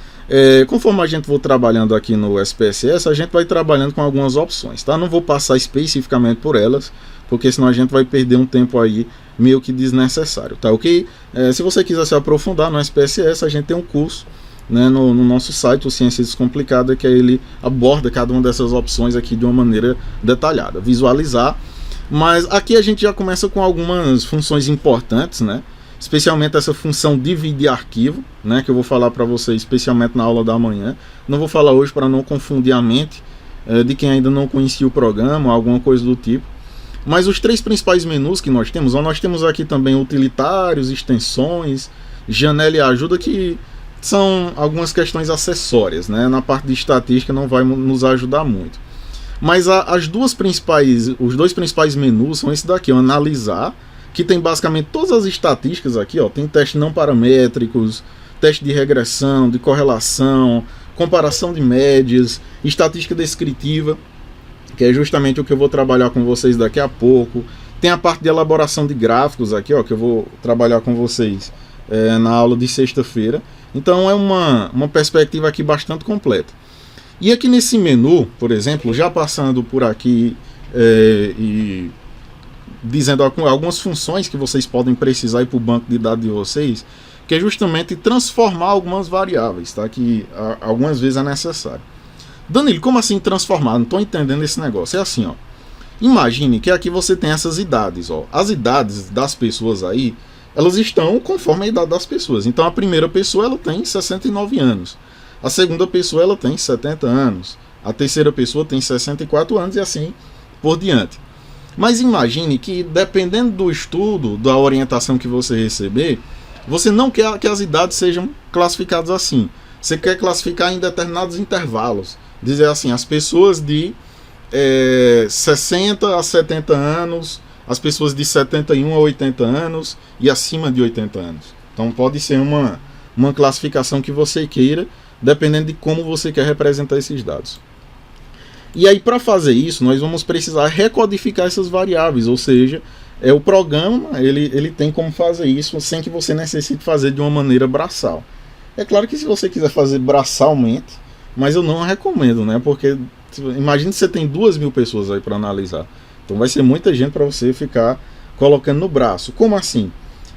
Conforme a gente for trabalhando aqui no SPSS, a gente vai trabalhando com algumas opções, tá? Não vou passar especificamente por elas, porque senão a gente vai perder um tempo aí meio que desnecessário, tá ok? Se você quiser se aprofundar no SPSS, a gente tem um curso, né, no nosso site, o Ciência Descomplicada, que ele aborda cada uma dessas opções aqui de uma maneira detalhada, visualizar. Mas aqui a gente já começa com algumas funções importantes, né? Especialmente essa função dividir arquivo, né, que eu vou falar para vocês especialmente na aula da manhã. Não vou falar hoje para não confundir a mente de quem ainda não conhecia o programa, alguma coisa do tipo. Mas os três principais menus que nós temos aqui também utilitários, extensões, janela e ajuda, que são algumas questões acessórias, né? Na parte de estatística não vai nos ajudar muito. Mas os dois principais menus são esse daqui, analisar, que tem basicamente todas as estatísticas aqui, ó. Tem testes não paramétricos, teste de regressão, de correlação, comparação de médias, estatística descritiva, que é justamente o que eu vou trabalhar com vocês daqui a pouco. Tem a parte de elaboração de gráficos aqui, ó, que eu vou trabalhar com vocês na aula de sexta-feira. Então é uma perspectiva aqui bastante completa. E aqui nesse menu, por exemplo, já passando por aqui e dizendo algumas funções que vocês podem precisar ir para o banco de dados de vocês, que é justamente transformar algumas variáveis, tá? Que algumas vezes é necessário. Danilo, como assim transformar? Não estou entendendo esse negócio. É assim, ó. Imagine que aqui você tem essas idades, ó. As idades das pessoas aí, elas estão conforme a idade das pessoas. Então a primeira pessoa, ela tem 69 anos. A segunda pessoa, ela tem 70 anos. A terceira pessoa tem 64 anos e assim por diante. Mas imagine que, dependendo do estudo, da orientação que você receber, você não quer que as idades sejam classificadas assim. Você quer classificar em determinados intervalos. Dizer assim, as pessoas de 60 a 70 anos, as pessoas de 71 a 80 anos e acima de 80 anos. Então pode ser uma classificação que você queira, dependendo de como você quer representar esses dados. E aí, para fazer isso, nós vamos precisar recodificar essas variáveis, ou seja, o programa ele tem como fazer isso sem que você necessite fazer de uma maneira braçal. É claro que se você quiser fazer braçalmente, mas eu não recomendo, né? Porque imagine que você tem 2.000 pessoas aí para analisar. Então vai ser muita gente para você ficar colocando no braço. Como assim?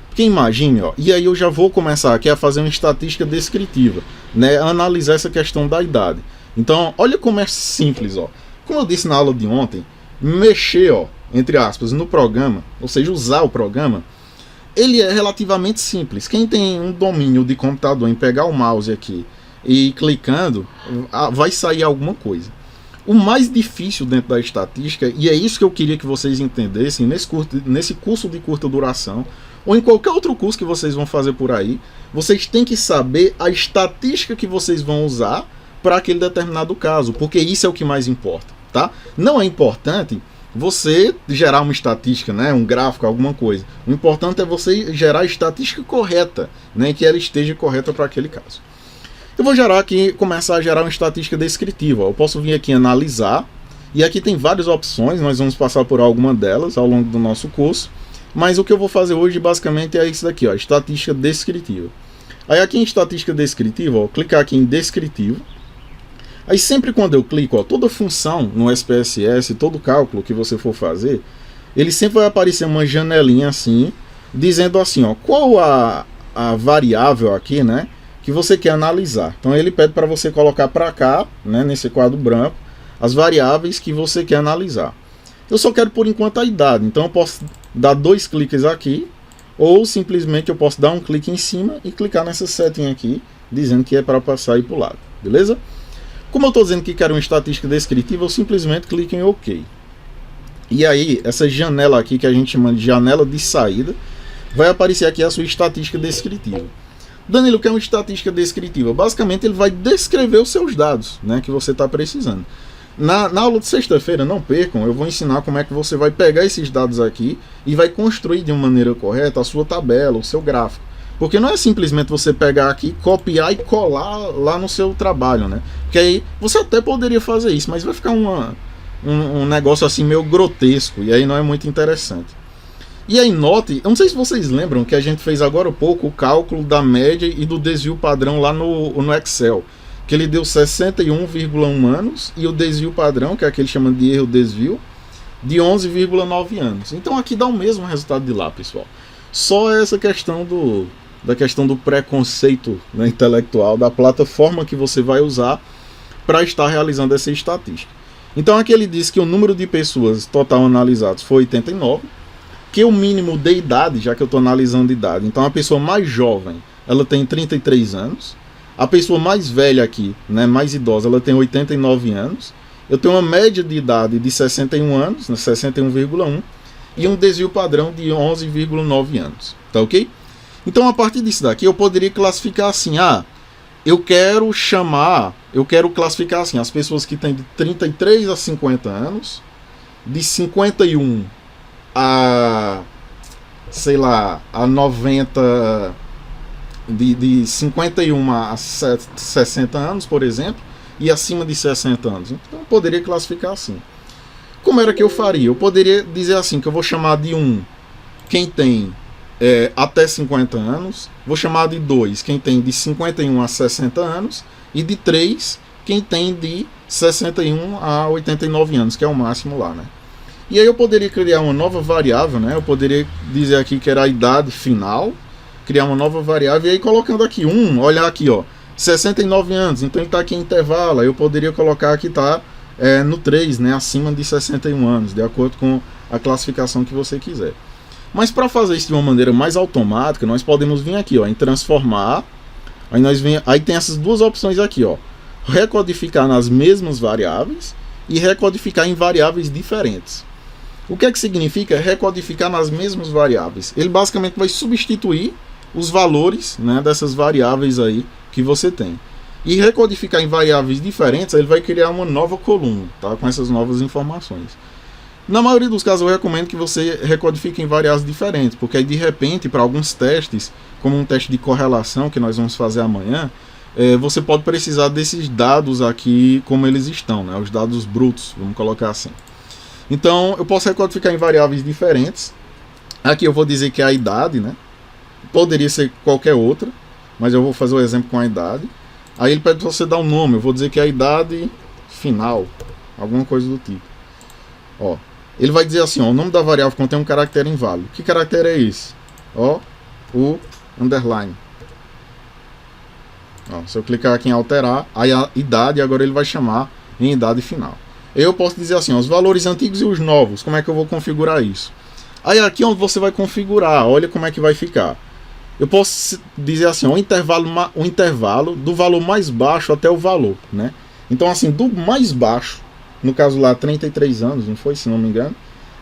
Porque imagine, ó, e aí eu já vou começar aqui a fazer uma estatística descritiva, né? Analisar essa questão da idade. Então, olha como é simples, ó. Como eu disse na aula de ontem, mexer, ó, entre aspas, no programa, ou seja, usar o programa, ele é relativamente simples. Quem tem um domínio de computador em pegar o mouse aqui e ir clicando, vai sair alguma coisa. O mais difícil dentro da estatística, e é isso que eu queria que vocês entendessem nesse curso de curta duração, ou em qualquer outro curso que vocês vão fazer por aí, vocês têm que saber a estatística que vocês vão usar para aquele determinado caso, porque isso é o que mais importa, tá? Não é importante você gerar uma estatística, né, um gráfico, alguma coisa. O importante é você gerar a estatística correta, né, que ela esteja correta para aquele caso. Eu vou começar a gerar uma estatística descritiva. Eu posso vir aqui analisar, e aqui tem várias opções, nós vamos passar por alguma delas ao longo do nosso curso, mas o que eu vou fazer hoje basicamente é isso daqui, ó, estatística descritiva. Aí aqui em estatística descritiva, ó, clicar aqui em descritivo. Aí sempre quando eu clico, ó, toda função no SPSS, todo cálculo que você for fazer, ele sempre vai aparecer uma janelinha assim, dizendo assim, ó, qual a variável aqui, né, que você quer analisar. Então ele pede para você colocar para cá, né, nesse quadro branco, as variáveis que você quer analisar. Eu só quero por enquanto a idade, então eu posso dar 2 cliques aqui, ou simplesmente eu posso dar um clique em cima e clicar nessa setinha aqui, dizendo que é para passar aí para o lado, beleza? Como eu estou dizendo que quero uma estatística descritiva, eu simplesmente clico em OK. E aí, essa janela aqui, que a gente chama de janela de saída, vai aparecer aqui a sua estatística descritiva. Danilo, o que é uma estatística descritiva? Basicamente, ele vai descrever os seus dados, né, que você está precisando. Na aula de sexta-feira, não percam, eu vou ensinar como é que você vai pegar esses dados aqui e vai construir de uma maneira correta a sua tabela, o seu gráfico. Porque não é simplesmente você pegar aqui, copiar e colar lá no seu trabalho, né? Porque aí você até poderia fazer isso, mas vai ficar um negócio assim meio grotesco, e aí não é muito interessante. E aí note, eu não sei se vocês lembram que a gente fez agora há pouco o cálculo da média e do desvio padrão lá no Excel, que ele deu 61,1 anos e o desvio padrão, que é aquele chamado de erro desvio, de 11,9 anos. Então aqui dá o mesmo resultado de lá, pessoal. Só essa questão do preconceito, né, intelectual, da plataforma que você vai usar para estar realizando essa estatística. Então aqui ele diz que o número de pessoas total analisadas foi 89, que o mínimo de idade, já que eu estou analisando idade, então a pessoa mais jovem, ela tem 33 anos, a pessoa mais velha aqui, né, mais idosa, ela tem 89 anos, eu tenho uma média de idade de 61 anos, né, 61,1, e um desvio padrão de 11,9 anos, tá ok? Então a partir disso daqui eu poderia classificar assim, eu quero classificar assim, as pessoas que têm de 33 a 50 anos, de 51 a, sei lá, a 90, de 51 a 60 anos, por exemplo, e acima de 60 anos. Então eu poderia classificar assim. Como era que eu faria? Eu poderia dizer assim, que eu vou chamar de 1 quem tem até 50 anos, vou chamar de 2 quem tem de 51 a 60 anos, e de 3 quem tem de 61 a 89 anos, que é o máximo lá, né? E aí eu poderia criar uma nova variável, né? Eu poderia dizer aqui que era a idade final, criar uma nova variável, e aí colocando aqui olhar aqui, 69 anos, então ele está aqui em intervalo, aí eu poderia colocar que está no 3, né? Acima de 61 anos, de acordo com a classificação que você quiser. Mas para fazer isso de uma maneira mais automática, nós podemos vir aqui, em transformar, aí tem essas duas opções aqui, recodificar nas mesmas variáveis e recodificar em variáveis diferentes. O que é que significa recodificar nas mesmas variáveis? Ele basicamente vai substituir os valores, né, dessas variáveis aí que você tem. E recodificar em variáveis diferentes, ele vai criar uma nova coluna, tá, com essas novas informações. Na maioria dos casos eu recomendo que você recodifique em variáveis diferentes, porque aí de repente, para alguns testes, como um teste de correlação que nós vamos fazer amanhã, você pode precisar desses dados aqui como eles estão, né, os dados brutos, vamos colocar assim. Então eu posso recodificar em variáveis diferentes. Aqui eu vou dizer que é a idade, né? Poderia ser qualquer outra, mas eu vou fazer o exemplo com a idade. Aí ele pede para você dar um nome, eu vou dizer que é a idade final, alguma coisa do tipo. Ele vai dizer assim, o nome da variável contém um caractere inválido. Que caractere é esse? O underline. Se eu clicar aqui em alterar, aí a idade, agora ele vai chamar em idade final. Eu posso dizer assim, os valores antigos e os novos, como é que eu vou configurar isso? Aí aqui onde você vai configurar, olha como é que vai ficar. Eu posso dizer assim, o intervalo do valor mais baixo até o valor, né? Então assim, do mais baixo, no caso lá 33 anos, não foi, se não me engano,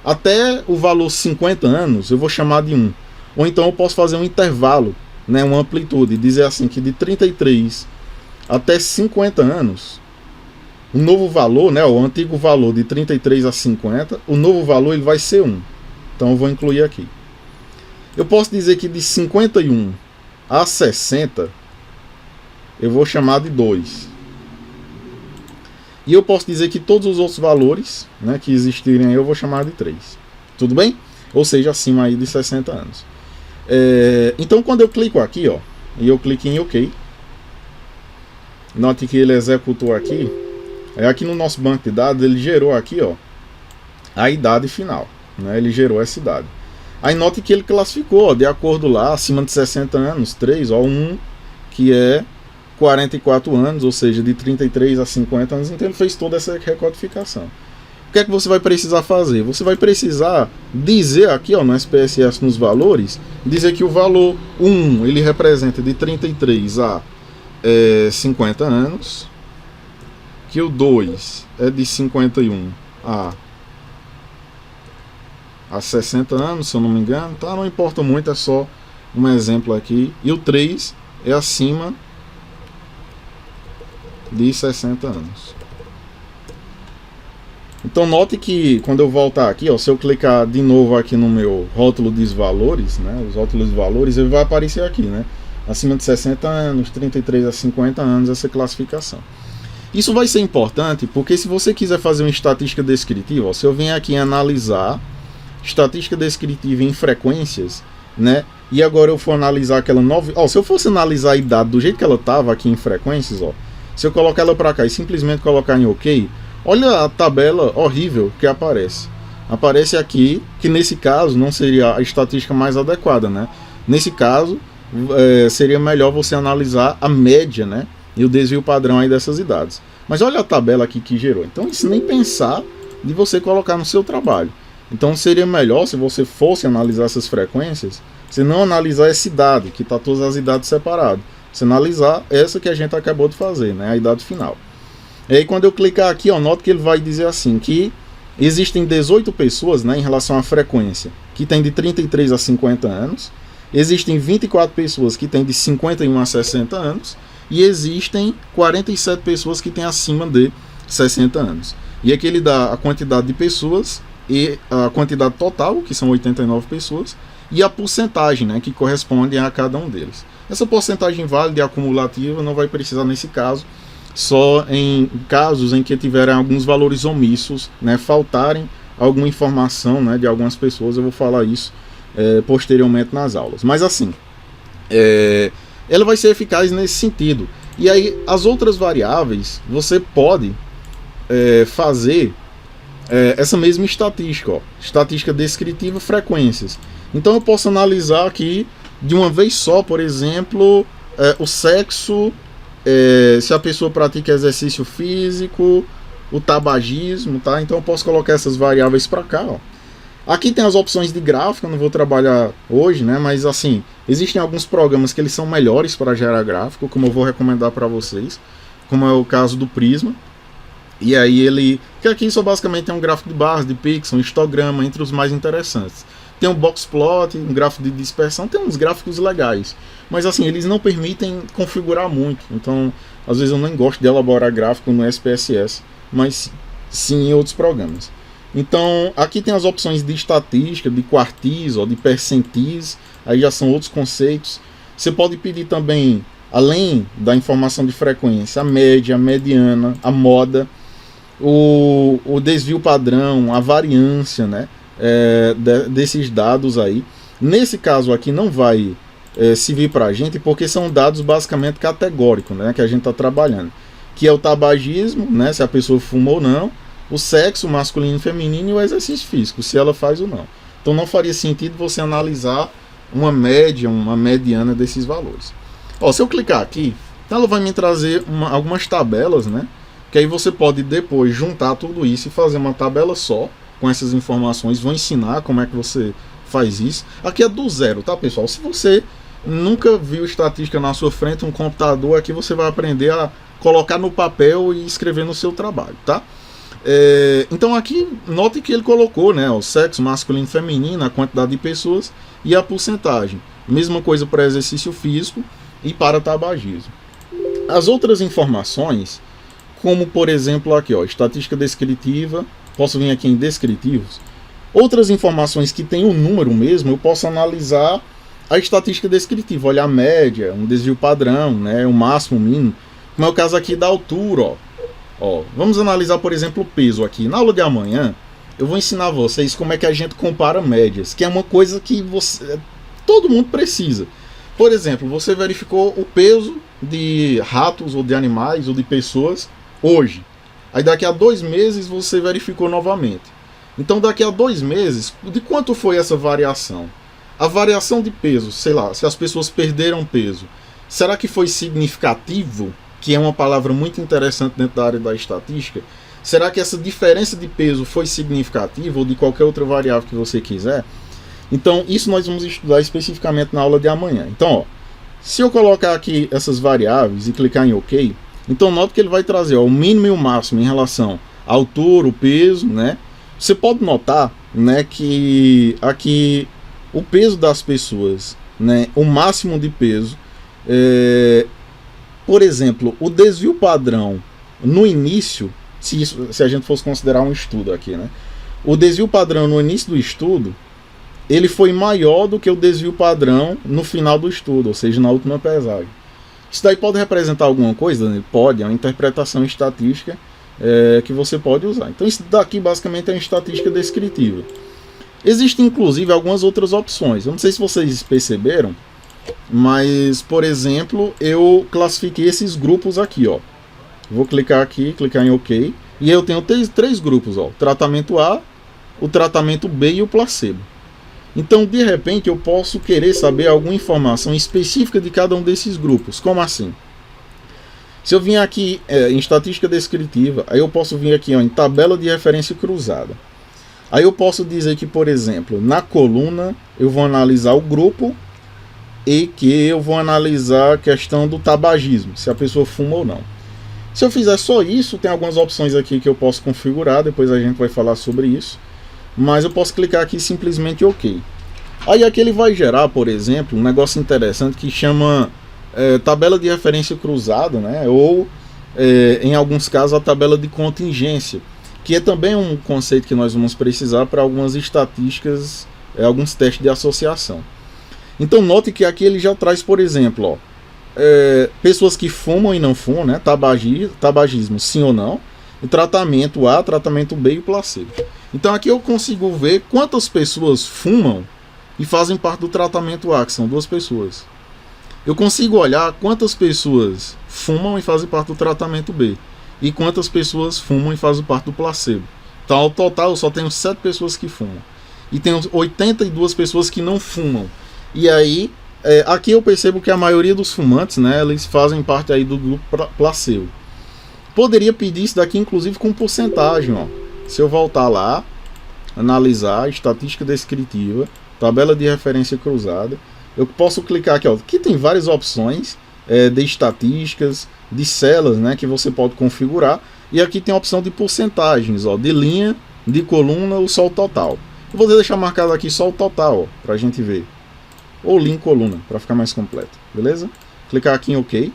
até o valor 50 anos, eu vou chamar de 1. Ou então eu posso fazer um intervalo, né, uma amplitude, dizer assim que de 33 até 50 anos, o novo valor, né, o antigo valor de 33 a 50, o novo valor ele vai ser 1. Então eu vou incluir aqui. Eu posso dizer que de 51 a 60, eu vou chamar de 2. E eu posso dizer que todos os outros valores, né, que existirem aí, eu vou chamar de 3. Tudo bem? Ou seja, acima aí de 60 anos. Então quando eu clico aqui, e eu clico em OK, note que ele executou aqui. Aqui no nosso banco de dados, ele gerou aqui, a idade final, né? Ele gerou essa idade. Aí note que ele classificou, de acordo lá, acima de 60 anos, 3, 1, que é 44 anos, ou seja, de 33 a 50 anos, então ele fez toda essa recodificação. O que é que você vai precisar fazer? Você vai precisar dizer aqui, no SPSS, nos valores, dizer que o valor 1, ele representa de 33 a 50 anos, que o 2 é de 51 a 60 anos, se eu não me engano, tá? Não importa muito, é só um exemplo aqui. E o 3 é acima de 60 anos. Então note que quando eu voltar aqui, se eu clicar de novo aqui no meu rótulo dos valores, né, os rótulos de valores, ele vai aparecer aqui, né, acima de 60 anos, 33 a 50 anos, essa classificação. Isso vai ser importante porque se você quiser fazer uma estatística descritiva, ó, se eu venho aqui analisar estatística descritiva em frequências, né? E agora eu for analisar aquela nova... Ó, se eu fosse analisar a idade do jeito que ela estava aqui em frequências, ó, se eu colocar ela para cá e simplesmente colocar em OK, olha a tabela horrível que aparece. Aparece aqui que nesse caso não seria a estatística mais adequada, né? Nesse caso, seria melhor você analisar a média, né? E o desvio padrão aí dessas idades. Mas olha a tabela aqui que gerou. Então isso nem pensar de você colocar no seu trabalho. Então seria melhor, se você fosse analisar essas frequências, você não analisar essa idade, que está todas as idades separadas. Você analisar essa que a gente acabou de fazer, né, a idade final. E aí quando eu clicar aqui, ó, note que ele vai dizer assim, que existem 18 pessoas, né, em relação à frequência, que tem de 33 a 50 anos. Existem 24 pessoas que têm de 51 a 60 anos. E existem 47 pessoas que têm acima de 60 anos. E aqui ele dá a quantidade de pessoas e a quantidade total, que são 89 pessoas, e a porcentagem, né, que corresponde a cada um deles. Essa porcentagem válida e acumulativa não vai precisar nesse caso, só em casos em que tiverem alguns valores omissos, né, faltarem alguma informação, né, de algumas pessoas. Eu vou falar isso posteriormente nas aulas. Mas assim, ela vai ser eficaz nesse sentido. E aí as outras variáveis você pode fazer essa mesma estatística, ó, estatística descritiva, frequências. Então eu posso analisar aqui de uma vez só, por exemplo, o sexo, se a pessoa pratica exercício físico, o tabagismo, tá? Então eu posso colocar essas variáveis para cá, ó. Aqui tem as opções de gráfico, eu não vou trabalhar hoje, né? Mas assim, existem alguns programas que eles são melhores para gerar gráfico, como eu vou recomendar para vocês, como é o caso do Prisma. E aí que aqui só basicamente é um gráfico de barras, de pixel, um histograma, entre os mais interessantes. Tem um boxplot, um gráfico de dispersão, tem uns gráficos legais. Mas assim, eles não permitem configurar muito. Então, às vezes eu nem gosto de elaborar gráfico no SPSS, mas sim em outros programas. Então, aqui tem as opções de estatística, de quartis, ou de percentis, aí já são outros conceitos. Você pode pedir também, além da informação de frequência, a média, a mediana, a moda, o desvio padrão, a variância, né, desses dados aí. Nesse caso aqui não vai servir para a gente, porque são dados basicamente categóricos, né, que a gente está trabalhando, que é o tabagismo, né, se a pessoa fuma ou não, o sexo masculino e feminino e o exercício físico, se ela faz ou não. Então não faria sentido você analisar uma média, uma mediana desses valores. Ó, se eu clicar aqui, ela vai me trazer algumas tabelas, né? Que aí você pode depois juntar tudo isso e fazer uma tabela só com essas informações. Vou ensinar como é que você faz isso. Aqui é do zero, tá, pessoal? Se você nunca viu estatística na sua frente, um computador, aqui você vai aprender a colocar no papel e escrever no seu trabalho, tá? Então aqui, note que ele colocou, né, o sexo masculino e feminino, a quantidade de pessoas e a porcentagem. Mesma coisa para exercício físico e para tabagismo. As outras informações, como por exemplo aqui, ó, estatística descritiva, posso vir aqui em descritivos. Outras informações que tem um número mesmo, eu posso analisar a estatística descritiva, olhar a média, um desvio padrão, né, o máximo, o mínimo. Como é o caso aqui da altura, ó. Vamos analisar, por exemplo, o peso aqui. Na aula de amanhã, eu vou ensinar a vocês como é que a gente compara médias, que é uma coisa que todo mundo precisa. Por exemplo, você verificou o peso de ratos ou de animais ou de pessoas hoje. Aí daqui a 2 meses você verificou novamente. Então daqui a 2 meses, de quanto foi essa variação? A variação de peso, sei lá, se as pessoas perderam peso, será que foi significativo? Que é uma palavra muito interessante dentro da área da estatística. Será que essa diferença de peso foi significativa ou de qualquer outra variável que você quiser? Então, isso nós vamos estudar especificamente na aula de amanhã. Então, ó, se eu colocar aqui essas variáveis e clicar em OK, então note que ele vai trazer, ó, o mínimo e o máximo em relação à altura, o peso, né? Você pode notar, né, que aqui o peso das pessoas, né, o máximo de peso, por exemplo, o desvio padrão no início, se a gente fosse considerar um estudo aqui, né? O desvio padrão no início do estudo, ele foi maior do que o desvio padrão no final do estudo, ou seja, na última pesagem. Isso daí pode representar alguma coisa, né? Pode, é uma interpretação estatística que você pode usar. Então isso daqui basicamente é uma estatística descritiva. Existem inclusive algumas outras opções. Eu não sei se vocês perceberam, mas, por exemplo, eu classifiquei esses grupos aqui, ó. Vou clicar aqui, clicar em OK. E eu tenho três grupos, ó. Tratamento A, o tratamento B e o placebo. Então, de repente, eu posso querer saber alguma informação específica de cada um desses grupos. Como assim? Se eu vim aqui em estatística descritiva, aí eu posso vir aqui, ó, em tabela de referência cruzada. Aí eu posso dizer que, por exemplo, na coluna eu vou analisar o grupo e que eu vou analisar a questão do tabagismo, se a pessoa fuma ou não. Se eu fizer só isso, tem algumas opções aqui que eu posso configurar, depois a gente vai falar sobre isso. Mas eu posso clicar aqui simplesmente OK. Aí aqui ele vai gerar, por exemplo, um negócio interessante que chama tabela de referência cruzada, né? Ou, em alguns casos, a tabela de contingência, que é também um conceito que nós vamos precisar para algumas estatísticas, alguns testes de associação. Então note que aqui ele já traz, por exemplo, ó, pessoas que fumam e não fumam, né? Tabagismo, sim ou não, e tratamento A, tratamento B e placebo. Então aqui eu consigo ver quantas pessoas fumam e fazem parte do tratamento A, que são 2 pessoas. Eu consigo olhar quantas pessoas fumam e fazem parte do tratamento B e quantas pessoas fumam e fazem parte do placebo. Então ao total eu só tenho 7 pessoas que fumam e tenho 82 pessoas que não fumam. E aí aqui eu percebo que a maioria dos fumantes, né, eles fazem parte aí do grupo placebo. Poderia pedir isso daqui inclusive com porcentagem, ó. Se eu voltar lá, analisar, estatística descritiva, tabela de referência cruzada, eu posso clicar aqui, ó, aqui tem várias opções de estatísticas, de células, né, que você pode configurar, e aqui tem a opção de porcentagens, ó, de linha, de coluna ou só o total. Eu vou deixar marcado aqui só o total, para a gente ver, ou linha e coluna, para ficar mais completo, beleza? Clicar aqui em OK.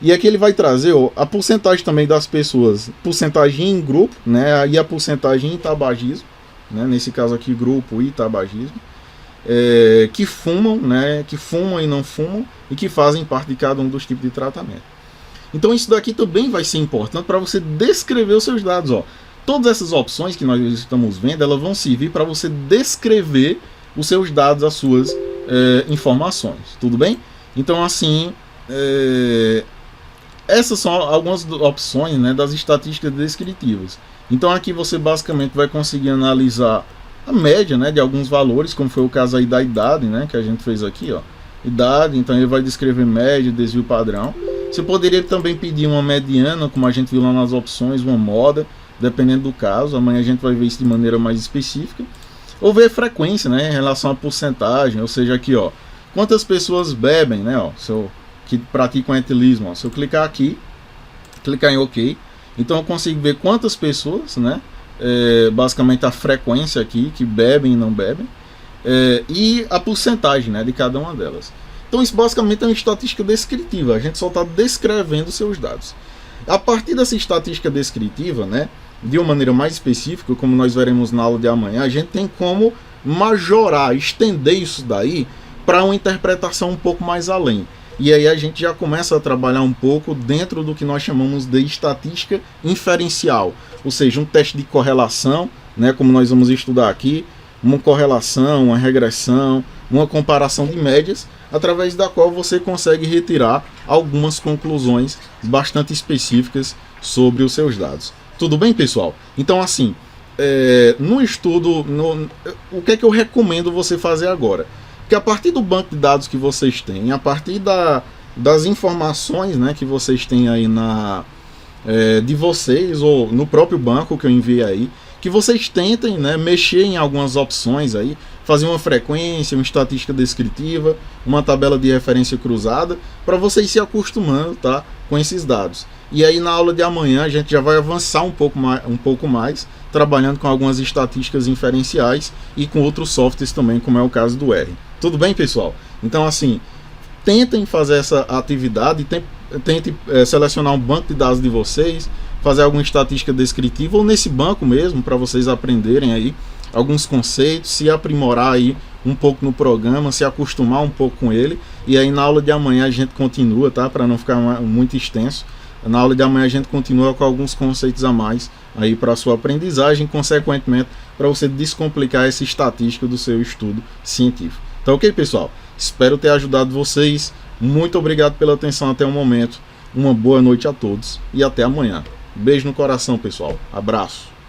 E aqui ele vai trazer, ó, a porcentagem também das pessoas, porcentagem em grupo, né, e a porcentagem em tabagismo, né, nesse caso aqui grupo e tabagismo, que fumam, né, que fumam e não fumam e que fazem parte de cada um dos tipos de tratamento. Então isso daqui também vai ser importante para você descrever os seus dados, ó. Todas essas opções que nós estamos vendo, elas vão servir para você descrever os seus dados, as suas informações, tudo bem? Então assim, essas são algumas opções, né, das estatísticas descritivas. Então aqui você basicamente vai conseguir analisar a média, né, de alguns valores, como foi o caso aí da idade, né, que a gente fez aqui, ó. Idade, então ele vai descrever média, desvio padrão. Você poderia também pedir uma mediana, como a gente viu lá nas opções, uma moda, dependendo do caso. Amanhã a gente vai ver isso de maneira mais específica. Ou ver frequência, né, em relação à porcentagem, ou seja, aqui, ó, quantas pessoas bebem, né, ó, que praticam etilismo, ó. Se eu clicar aqui, clicar em OK, então eu consigo ver quantas pessoas, né, basicamente a frequência aqui, que bebem e não bebem, e a porcentagem, né, de cada uma delas. Então isso basicamente é uma estatística descritiva, a gente só está descrevendo seus dados. A partir dessa estatística descritiva, né, de uma maneira mais específica, como nós veremos na aula de amanhã, a gente tem como majorar, estender isso daí para uma interpretação um pouco mais além. E aí a gente já começa a trabalhar um pouco dentro do que nós chamamos de estatística inferencial, ou seja, um teste de correlação, né, como nós vamos estudar aqui, uma correlação, uma regressão, uma comparação de médias, através da qual você consegue retirar algumas conclusões bastante específicas sobre os seus dados. Tudo bem, pessoal? Então, assim, no estudo, o que é que eu recomendo você fazer agora? Que a partir do banco de dados que vocês têm, a partir das informações, né, que vocês têm aí de vocês, ou no próprio banco que eu enviei aí, que vocês tentem, né, mexer em algumas opções aí, fazer uma frequência, uma estatística descritiva, uma tabela de referência cruzada, para vocês se acostumando, tá, com esses dados. E aí na aula de amanhã a gente já vai avançar um pouco mais, trabalhando com algumas estatísticas inferenciais e com outros softwares também, como é o caso do R. Tudo bem, pessoal? Então assim, tentem fazer essa atividade, tentem selecionar um banco de dados de vocês, fazer alguma estatística descritiva, ou nesse banco mesmo, para vocês aprenderem aí alguns conceitos, se aprimorar aí um pouco no programa, se acostumar um pouco com ele, E aí na aula de amanhã a gente continua, tá? Para não ficar muito extenso. Na aula de amanhã a gente continua com alguns conceitos a mais aí para a sua aprendizagem, consequentemente para você descomplicar essa estatística do seu estudo científico. Então, ok, pessoal? Espero ter ajudado vocês. Muito obrigado pela atenção até o momento. Uma boa noite a todos e até amanhã. Beijo no coração, pessoal. Abraço.